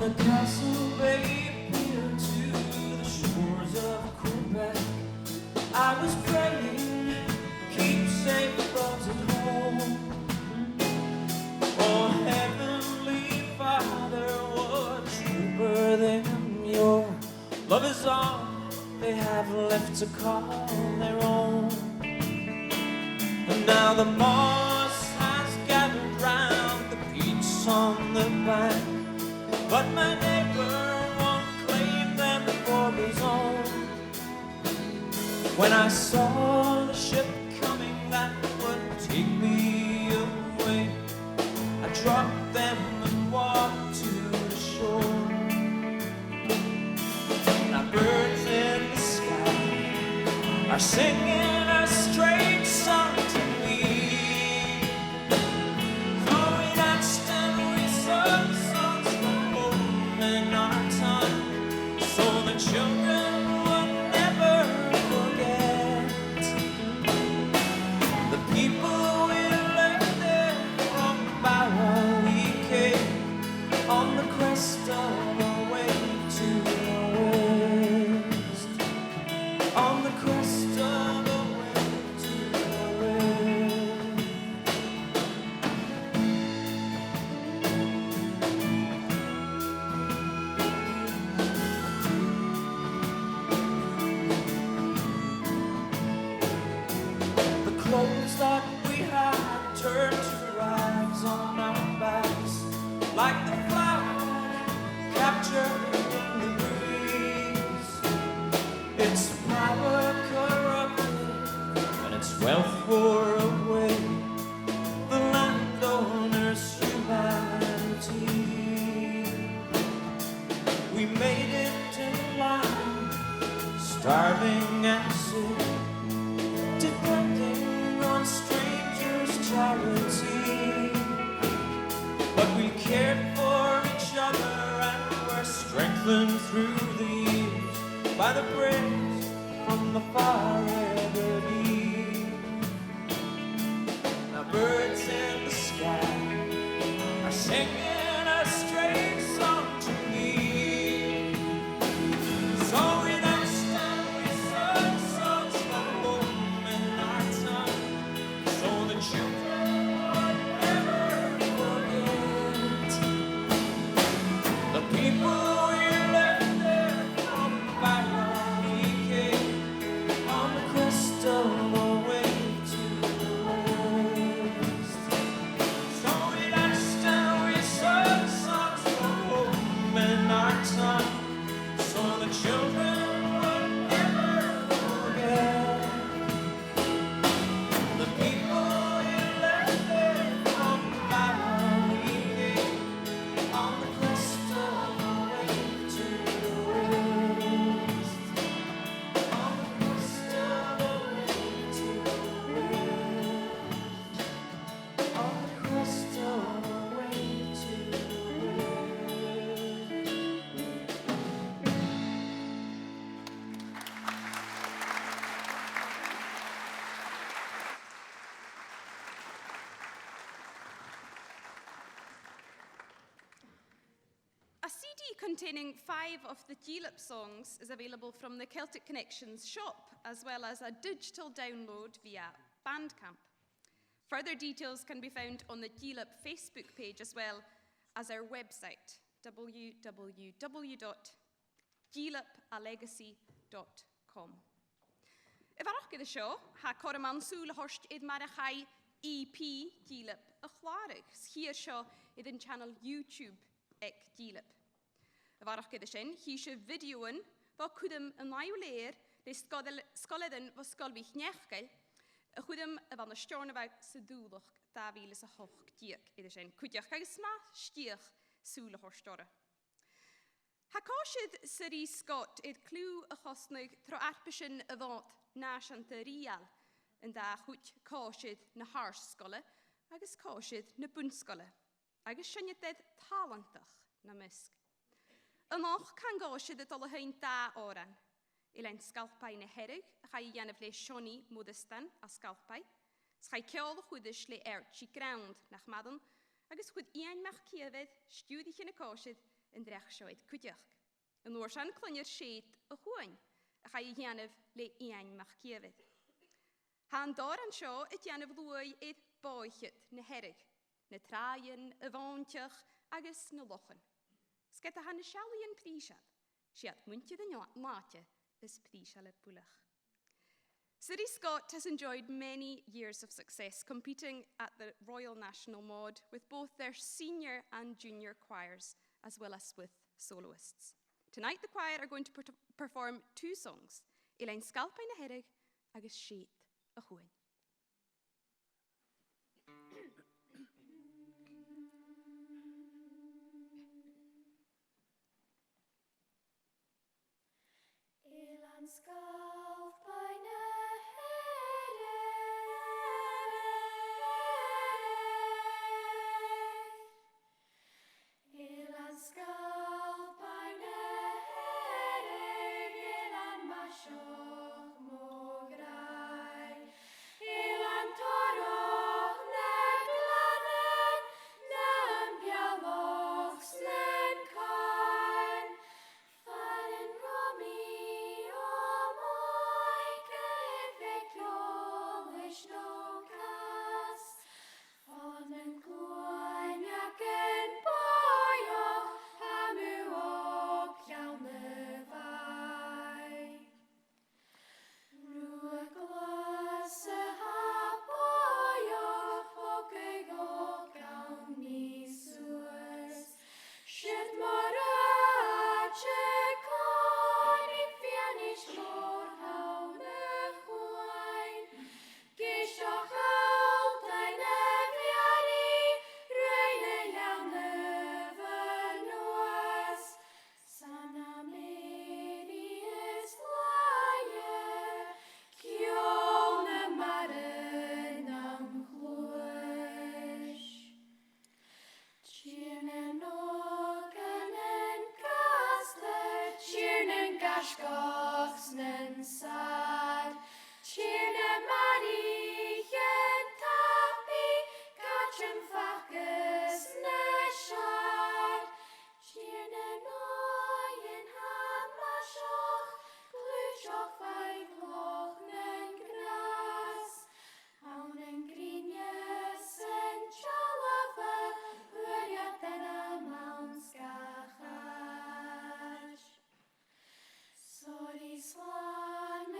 The castle bay pier to the shores of Quebec, I was praying, keep safe thoughts at home. Oh, Heavenly Father, what truer than your love is all they have left to call their own. And now the moss has gathered round the peats on the bank, but my neighbor won't claim them for his own. When I saw the ship coming that would take me away, I dropped them and walked to the shore. Now birds in the sky are singing a strange song to me. So we danced and we sung songs in our time, so the children would never forget the people we left there from Barra. We came on the crest of a wave to the west, on the crest of a wave to the west. Clothes that we had turned to rags on our backs, like the flower captured in the breeze. Its power corrupted and its wealth wore away the landowner's humanity. We made it in line, starving and sick, depending on strangers' charity. But we cared for each other and were strengthened through the years by the breeze from the far Ebony. Now birds in the sky are singing a strange song to me. So we danced and we sung songs from home in our time, so the children would never forget the people we left there from Barra. We came on the crest of a wave to the west. So we danced and we sung songs from home in our time, so the children would never forget the people we left there from Barra. We CD containing 5 of the Dileab songs is available from the Celtic Connections shop, as well as a digital download via Bandcamp. Further details can be found on the Dileab Facebook page as well as our website, www.dileabalegacy.com. If arach gyda sio, ha coraman sŵl horst id marachai EP Dileab a chwarig. Hier sio iddyn channel YouTube ec Dileab. If arach gyda sin, hi sio fideo'n fo cwdym yn naiw leir le sgoledyn fo sgolbych nechgael a chwydym y fan y stiorn y fag sydwlwch 2008 diag iddyn sin. Cwdiach gael sma stiach sŵl horstora. Ha causydd syri Scott id clw y chosnig tro arpysyn y fod nas an y rial yn da chwt causydd na hars sgole agos causydd na bwnsgole agos syniadedd talentach na mysg. Ymoch can causydd y dol hyn da oran. Ilein sgalpau na herig a chai ianaf le sioni modestan a sgalpau. Schai ceol chwydys le ertsi ground nach madon agos chwyd ian mach ciafedd stiwdich yn y causydd yn drech sioed cwdiach. Yn orsan clynir sied y chwain, a chai ianaf le ian mach ciafedd. Han dor an sio y ianaf lwy edd boichet na herig, na traien, y fontioch, agos na lochen. Sgeta han y siali yn prisiad, siad mwyntiad yn matio ys prisial y bwlach. City Scott has enjoyed many years of success competing at the Royal National Mod with both their senior and junior choirs, as well as with soloists. Tonight the choir are going to perform 2 songs, Ilein Sgalpain na Herig agus Sheet a Chwain. Ilein Sgalpain na Swan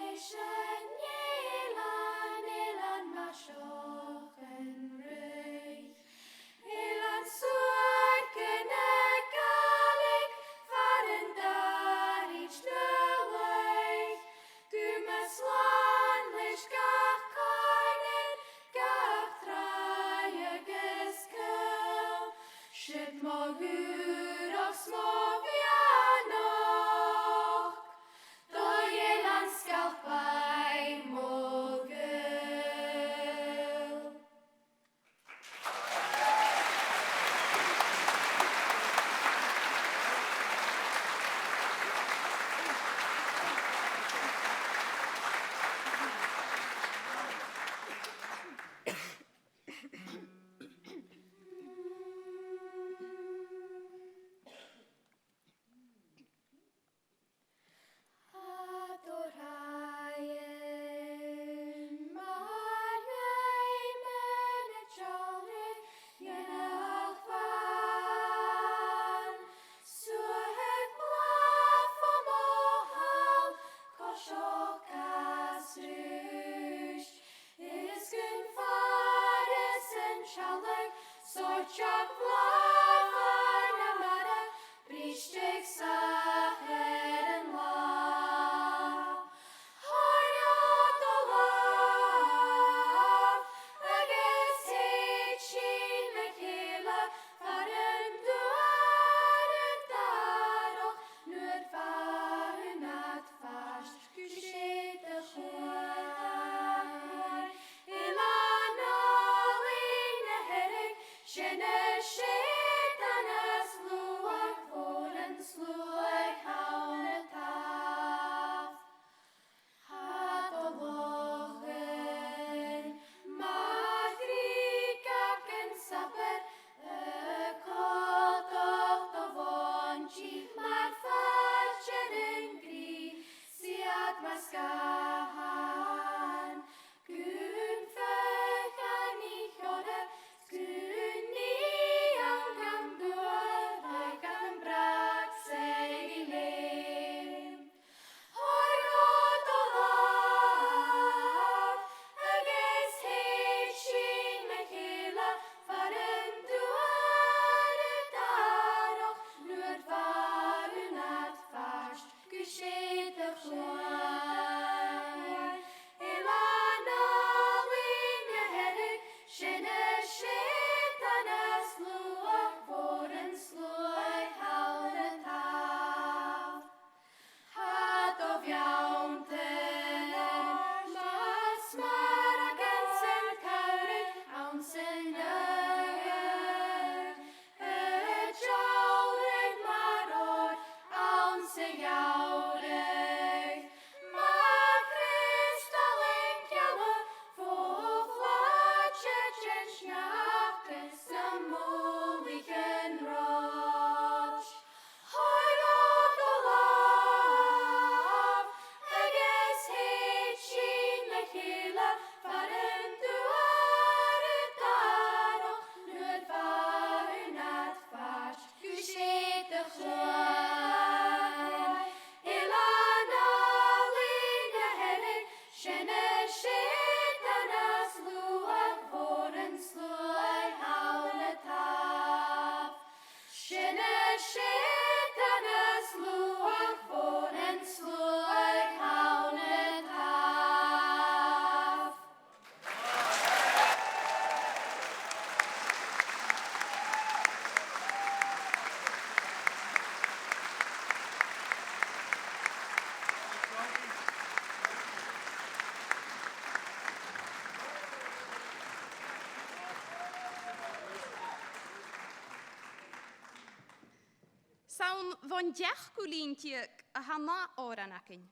Sawn von diach gwlyntiag a hama oran acyn.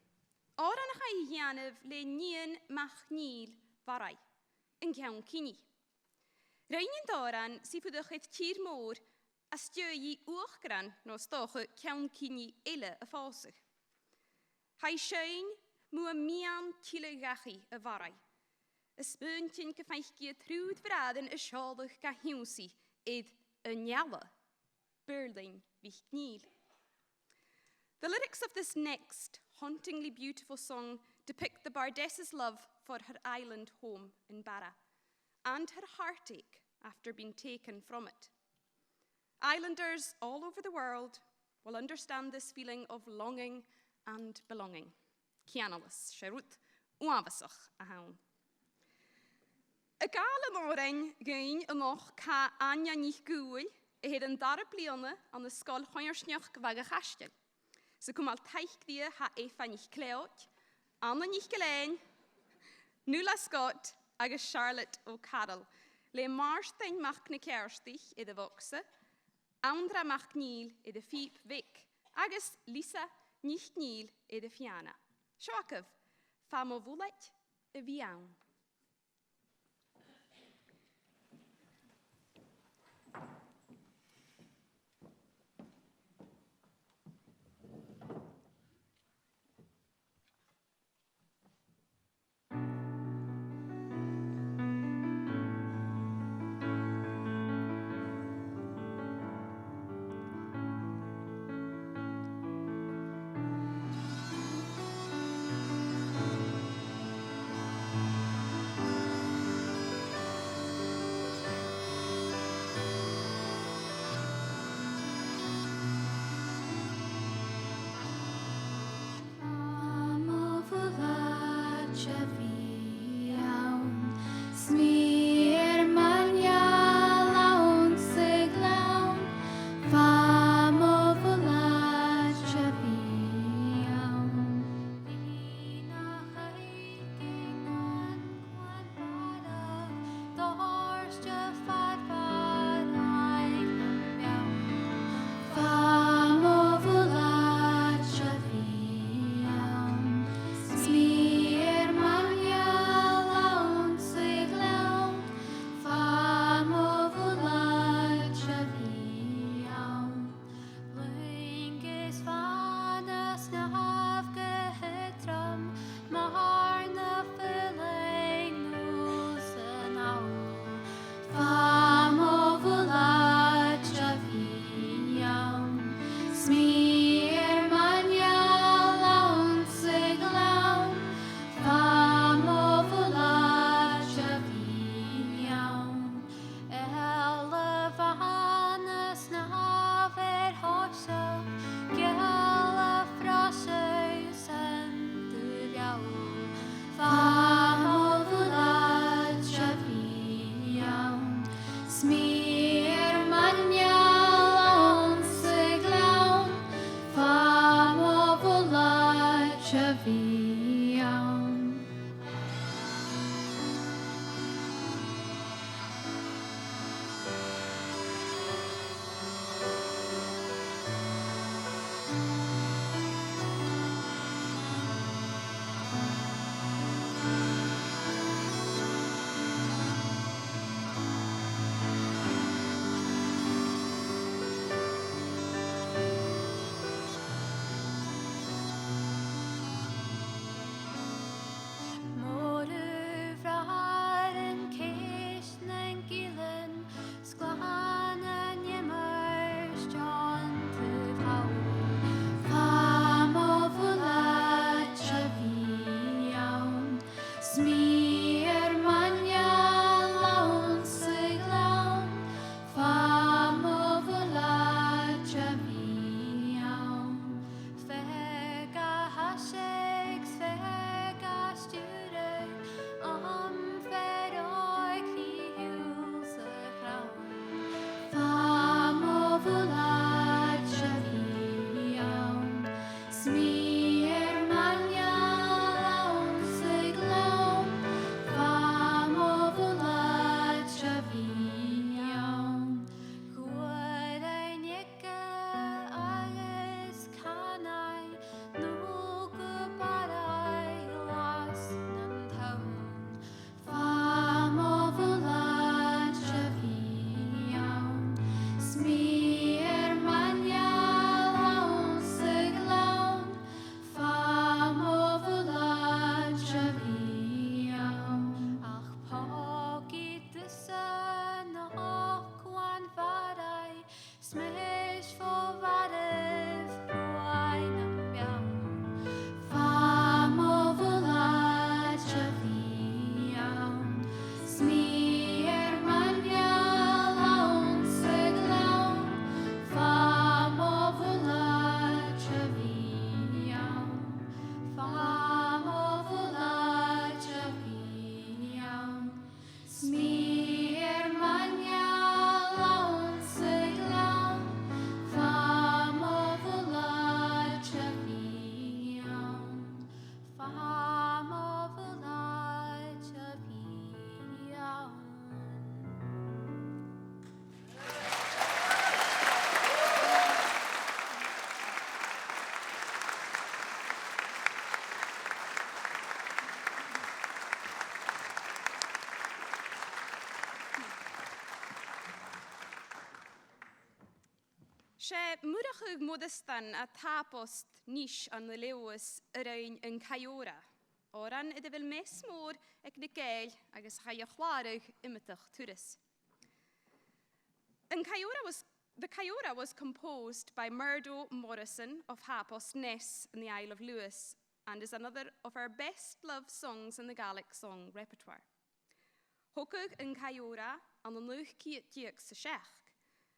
Oran ach ai hianaf le nien mach nil farai, yn cawn cini. Rhain doran si ffydwch eith tir môr a stio'i uwchgran no stoch cawn cini ile y ffosig. Hai sioen mwy mian tilegachi y farai. Ysbwyntyn gyffaithgi trwyd braden y sioldych ga hiwsi edd y niala, Berlin vich Nil. The lyrics of this next hauntingly beautiful song depict the Bardess's love for her island home in Barra and her heartache after being taken from it. Islanders all over the world will understand this feeling of longing and belonging. Cianalas, Sherut, Uavasach, a haun. Y gael y moren gyn y moch ca anya nich gwy het een darre blione aan de school hoersnjoch gewage gastel. Ze kom al teich die ha Eva nicht kleot, Anna nicht gelein, Nula Scott agus Charlotte O'Carroll. Le Marstein mach ne kerstich in de wokse, Andra mach Niel in de fiep wik, agus Lisa nicht Niel in de fiana. Schwakov, famo vulet e viaun. Se mwrachug modestan a tapost nish an y lewis yr ein yn Caiora. Oran ydy fel mes môr ag na gael agos chai a chwarag imitach turis. The Caiora was composed by Murdo Morrison of Hapos Ness in the Isle of Lewis and is another of our best loved songs in the Gaelic song repertoire. Hocug yn Caiora an y nwch ciet diag sa siach,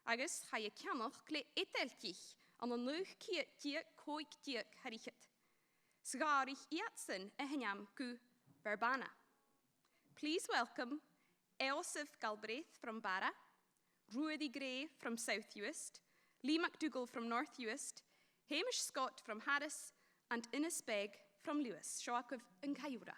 agos chai a cianoch gle eteltich an y nwch ciet diag coig diag harichet. Sgarich iatsen a hynam gu Verbana. Please welcome Eosif Galbraith from Barra, Rudy Gray from South Uist, Lee MacDougall from North Uist, Hamish Scott from Harris, and Innes Begg from Lewis, Shoakov and Caiora.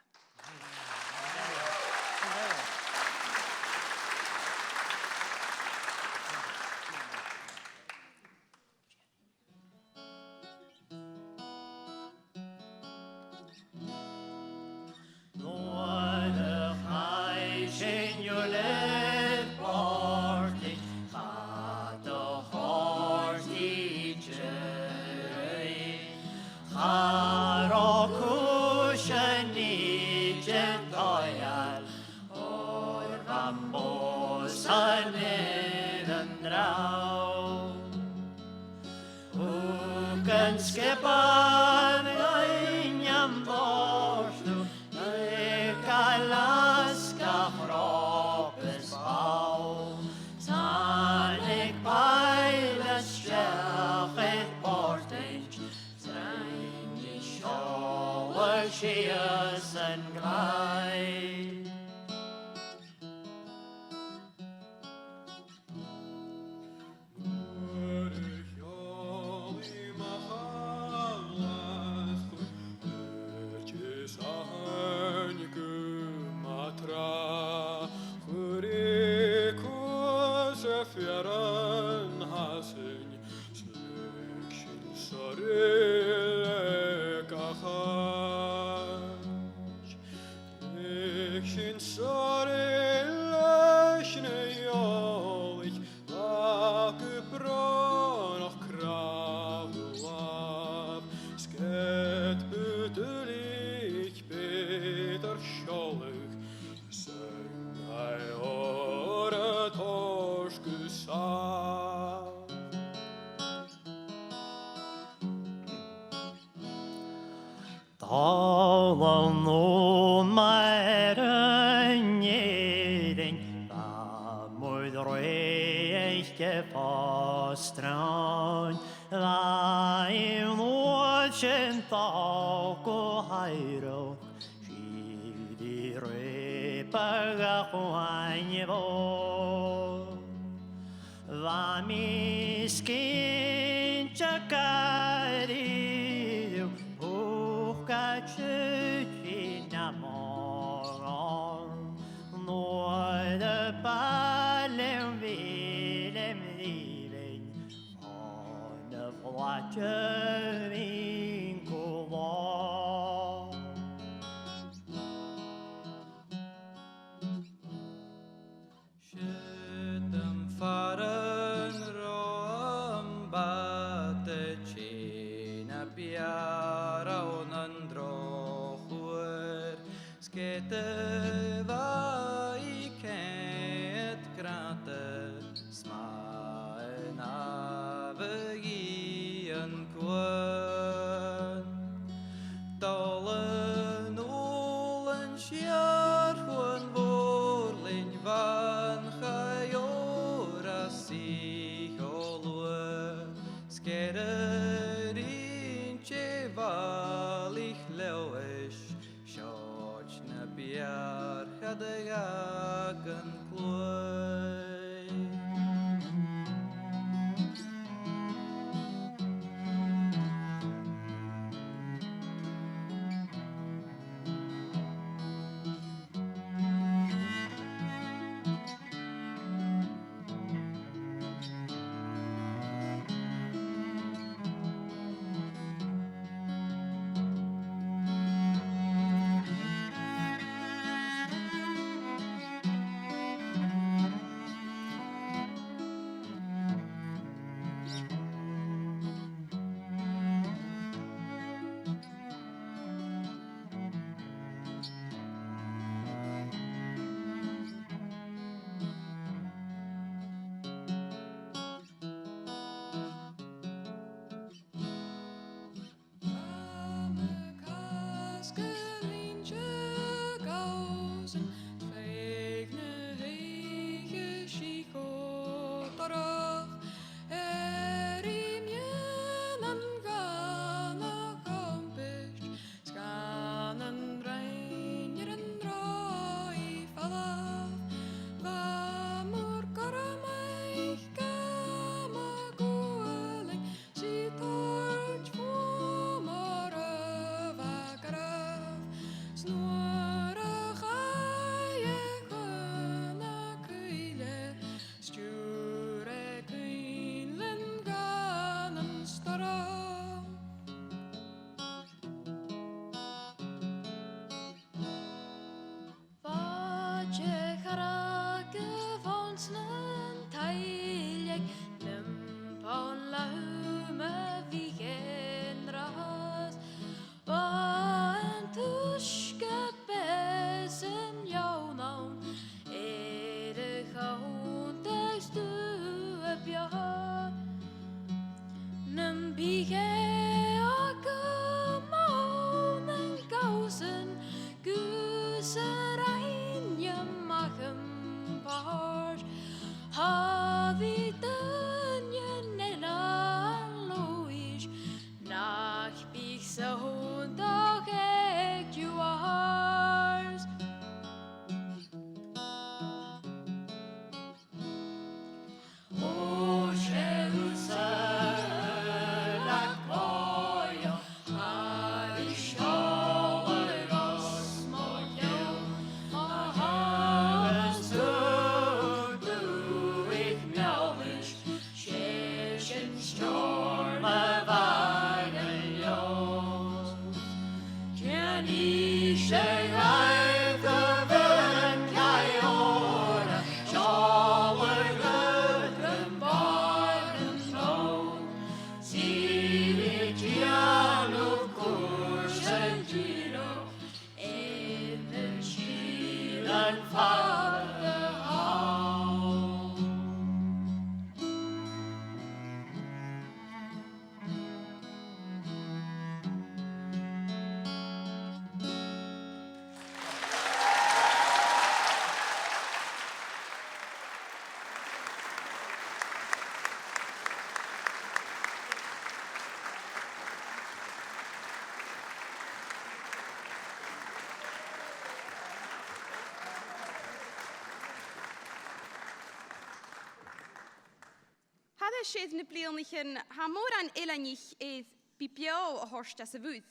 Hadde sydd na blianachin, ha mór an ilanich idd bibio a horst as a fwyd.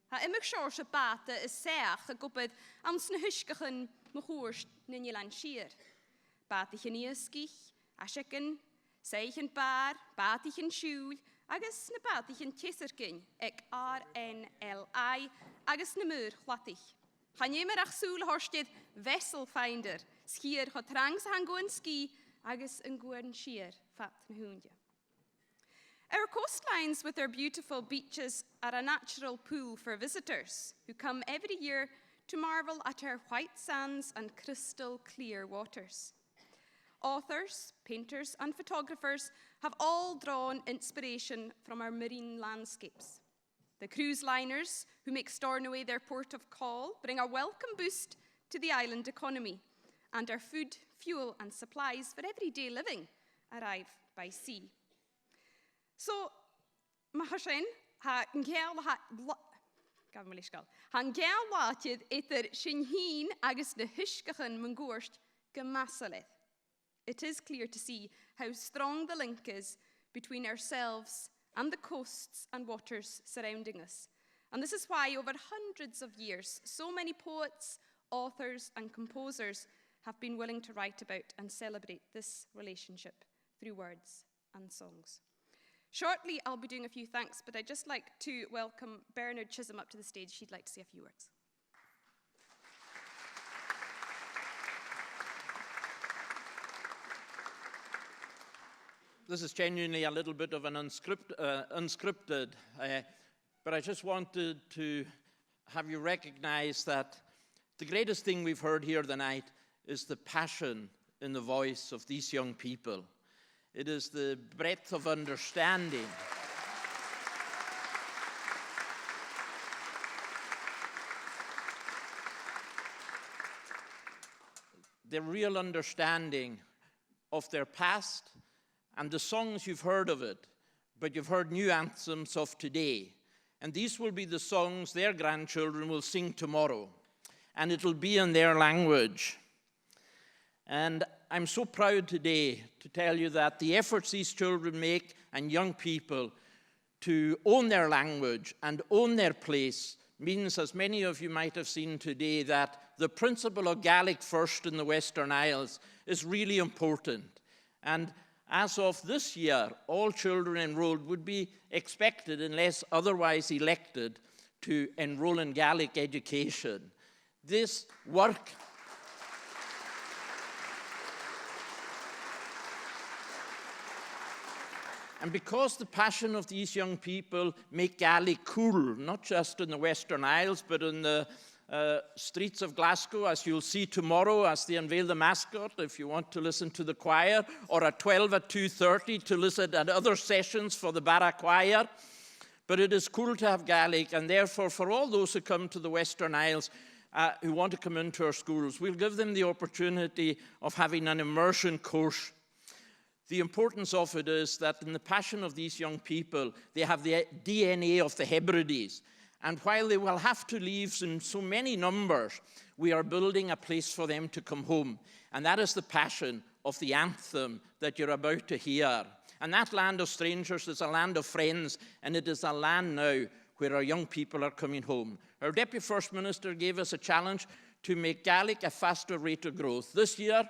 Ha imig sior sy bata y seach a gwybod ans na hysgachan mwchwrst na nilan sir. Batich yn iysgich, asygyn, seich bar, batich yn siwl, agos na batich yn tisyrgyn, ec RNLI, agos na mwr chlatich. Chan ymer ach sŵl horstydd vessel finder, schier cho trangs hangoen ski, agos yn gwern sir, fat na hwndia. Our coastlines with their beautiful beaches are a natural pool for visitors who come every year to marvel at our white sands and crystal clear waters. Authors, painters and photographers have all drawn inspiration from our marine landscapes. The cruise liners who make Stornoway their port of call bring a welcome boost to the island economy, and our food, fuel and supplies for everyday living arrive by sea. So, mahashin ha ngel ha ngel latid ether shinhin agus de hishkachen mungurst gemasaleth. It is clear to see how strong the link is between ourselves and the coasts and waters surrounding us. And this is why over hundreds of years, so many poets, authors and composers have been willing to write about and celebrate this relationship through words and songs. Shortly, I'll be doing a few thanks, but I'd just like to welcome Bernard Chisholm up to the stage. She'd like to say a few words. This is genuinely a little bit of an unscripted, but I just wanted to have you recognize that the greatest thing we've heard here tonight is the passion in the voice of these young people. It is the breadth of understanding. their real understanding of their past and the songs you've heard of it, but you've heard new anthems of today. And these will be the songs their grandchildren will sing tomorrow. And it'll be in their language. And I'm so proud today to tell you that the efforts these children make and young people to own their language and own their place means, as many of you might have seen today, that the principle of Gaelic first in the Western Isles is really important. And as of this year, all children enrolled would be expected, unless otherwise elected, to enroll in Gaelic education. This work and because the passion of these young people make Gaelic cool, not just in the Western Isles, but in the streets of Glasgow, as you'll see tomorrow as they unveil the mascot, if you want to listen to the choir, or at 12 at 2:30 to listen at other sessions for the Barra Choir. But it is cool to have Gaelic, and therefore for all those who come to the Western Isles who want to come into our schools, we'll give them the opportunity of having an immersion course. The importance of it is that in the passion of these young people, they have the DNA of the Hebrides. And while they will have to leave in so many numbers, we are building a place for them to come home. And that is the passion of the anthem that you're about to hear. And that land of strangers is a land of friends, and it is a land now where our young people are coming home. Our Deputy First Minister gave us a challenge to make Gaelic a faster rate of growth. This year,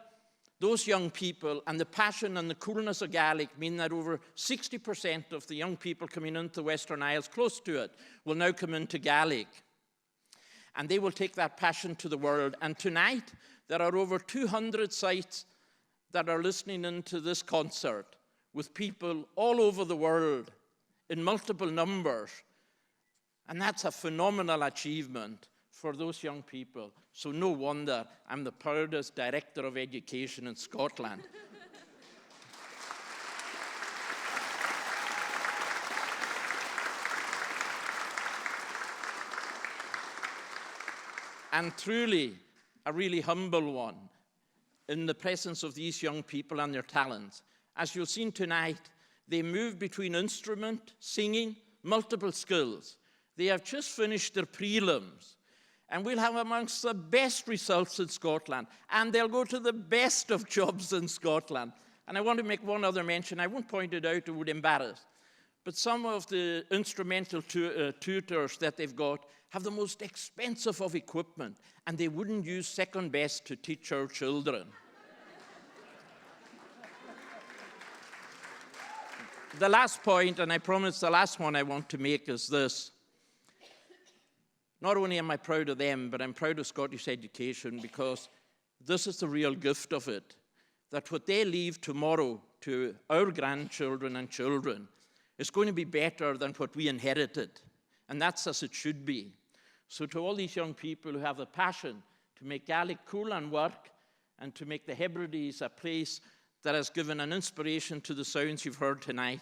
those young people and the passion and the coolness of Gaelic mean that over 60% of the young people coming into the Western Isles, close to it, will now come into Gaelic. And they will take that passion to the world. And tonight, there are over 200 sites that are listening into this concert with people all over the world in multiple numbers. And that's a phenomenal achievement for those young people. So no wonder I'm the proudest director of education in Scotland. And truly, a really humble one in the presence of these young people and their talents. As you'll see tonight, they move between instrument, singing, multiple skills. They have just finished their prelims. And we'll have amongst the best results in Scotland. And they'll go to the best of jobs in Scotland. And I want to make one other mention. I won't point it out, it would embarrass. But some of the instrumental tutors that they've got have the most expensive of equipment. And they wouldn't use second best to teach our children. The last point, and I promise the last one I want to make, is this. Not only am I proud of them, but I'm proud of Scottish education, because this is the real gift of it, that what they leave tomorrow to our grandchildren and children is going to be better than what we inherited. And that's as it should be. So to all these young people who have a passion to make Gaelic cool and work, and to make the Hebrides a place that has given an inspiration to the sounds you've heard tonight,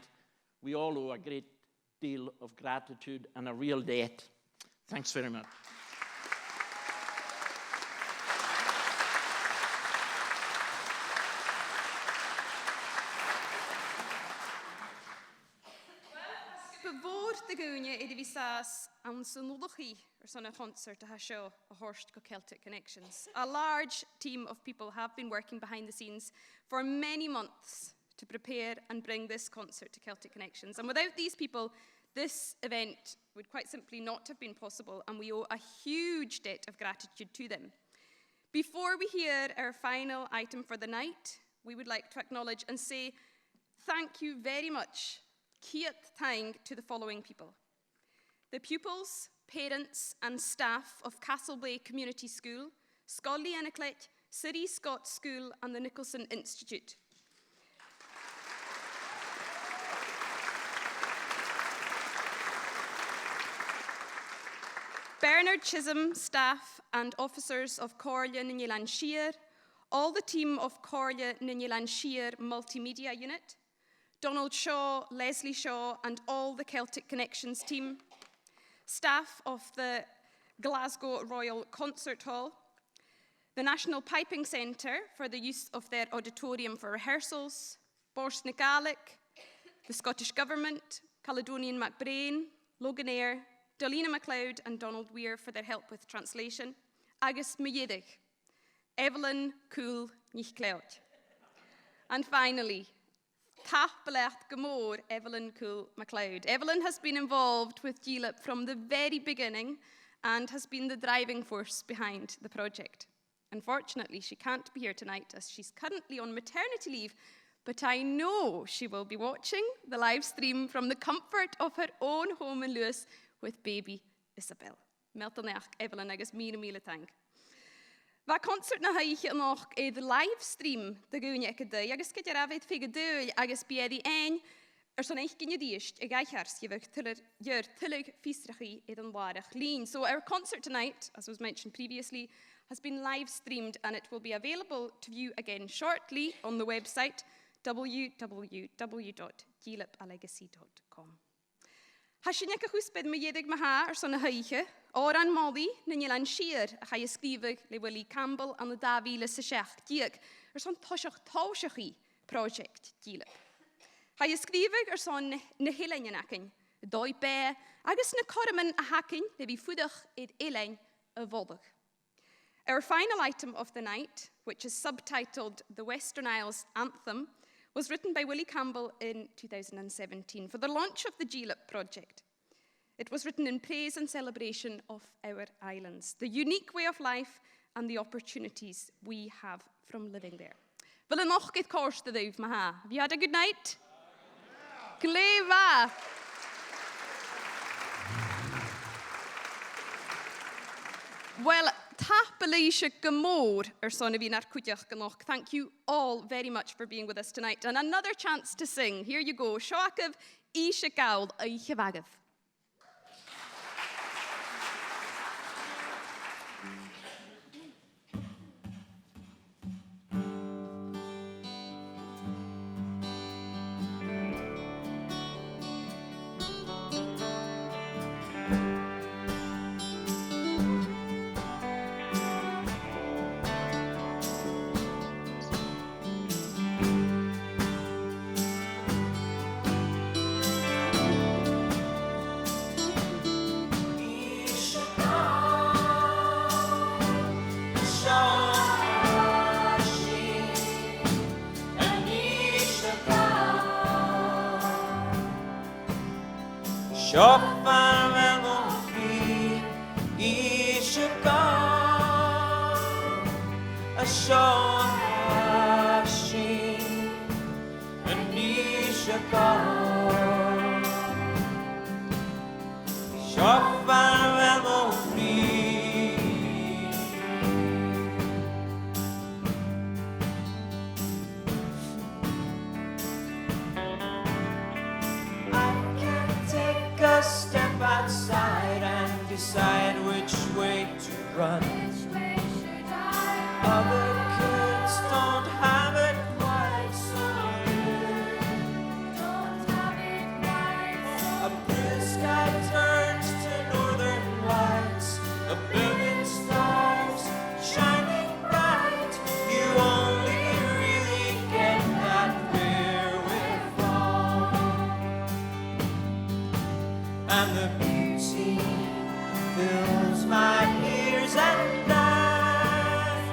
we all owe a great deal of gratitude and a real debt. Thanks very much. Before the gúine I visas an sunuluchi or son a concert to show a horse go Celtic Connections. A large team of people have been working behind the scenes for many months to prepare and bring this concert to Celtic Connections. And without these people, this event would quite simply not have been possible, and we owe a huge debt of gratitude to them. Before we hear our final item for the night, we would like to acknowledge and say thank you very much, Kiat Tang, to the following people. The pupils, parents and staff of Castlebay Community School, Scolley Enniclet, City Scott School and the Nicholson Institute. Bernard Chisholm, staff and officers of Corlia Ninyalanshire, all the team of Corlia Ninyalanshire Multimedia Unit, Donald Shaw, Leslie Shaw, and all the Celtic Connections team, staff of the Glasgow Royal Concert Hall, the National Piping Centre for the use of their auditorium for rehearsals, Bors na Gaelic, the Scottish Government, Caledonian MacBrain, Loganair, Dalina MacLeod and Donald Weir for their help with translation, agus Muyedig, Evelyn Cool Nichcleod. And finally, Tachbelecht Gamor, Evelyn Cool MacLeod. Evelyn has been involved with Dileab from the very beginning and has been the driving force behind the project. Unfortunately, she can't be here tonight as she's currently on maternity leave, but I know she will be watching the live stream from the comfort of her own home in Lewis with baby Isabel. Meltanach, Evelyn, agus míle thank. Va concert na haiche noch the live stream de gúne ek de, agus ket rafid fige de, agus biedi ein, son eich gynne diest, gaichars, je tullig fisrachi an warach lean. So our concert tonight, as was mentioned previously, has been live streamed and it will be available to view again shortly on the website www.dileabalegacy.com. Hashinne ka husped me yedig maha son a haiche, an modi na nilan sheer a cha ysgrifig le Willie Campbell an the Davile sa sheach dieg son toshach taushachi project Dileab. Ha ysgrifig son na hilein akin, doi be, agus na corman a hakin le vi fudach id ilein a vodag. Our final item of the night, which is subtitled The Western Isles Anthem, was written by Willie Campbell in 2017 for the launch of the Dileab project. It was written in praise and celebration of our islands, the unique way of life and the opportunities we have from living there. Wil er nog get koers te doen, maha? Have you had a good night? Gleva! Well, Tapalisha Gamor, son of Narkutjach Ganoch. Thank you all very much for being with us tonight. And another chance to sing. Here you go. Shoakav Isha Gauld Eichevagav. Shofar memory, Ishaka, a shawashing, and Ishaka. Shofar memory. A step outside and decide which way to run. Other kids don't have it quite so good. A blue sky turns to northern lights, a billion stars shining bright. You only really get that wherewithal. And the beauty fills my ears and eyes.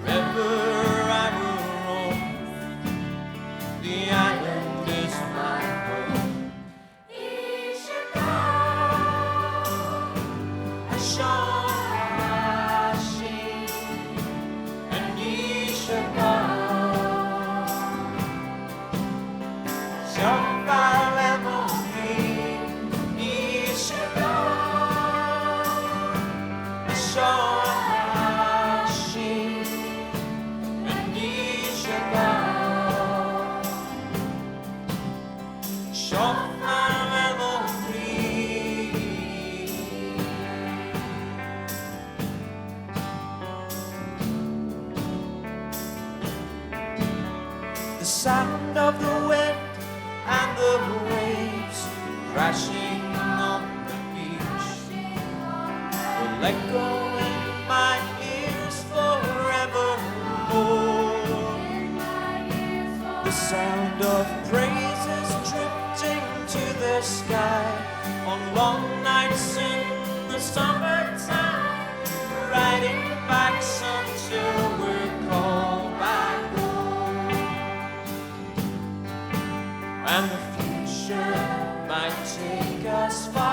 Wherever I will roam, the island is my home. Ishaka, Ashashi, and Ishaka. The sound of the wind and the waves crashing on the beach will echo in my ears forevermore. The sound of praises drifting to the sky on long nights in the summertime, riding backs until we're called back home. And the future might take us far,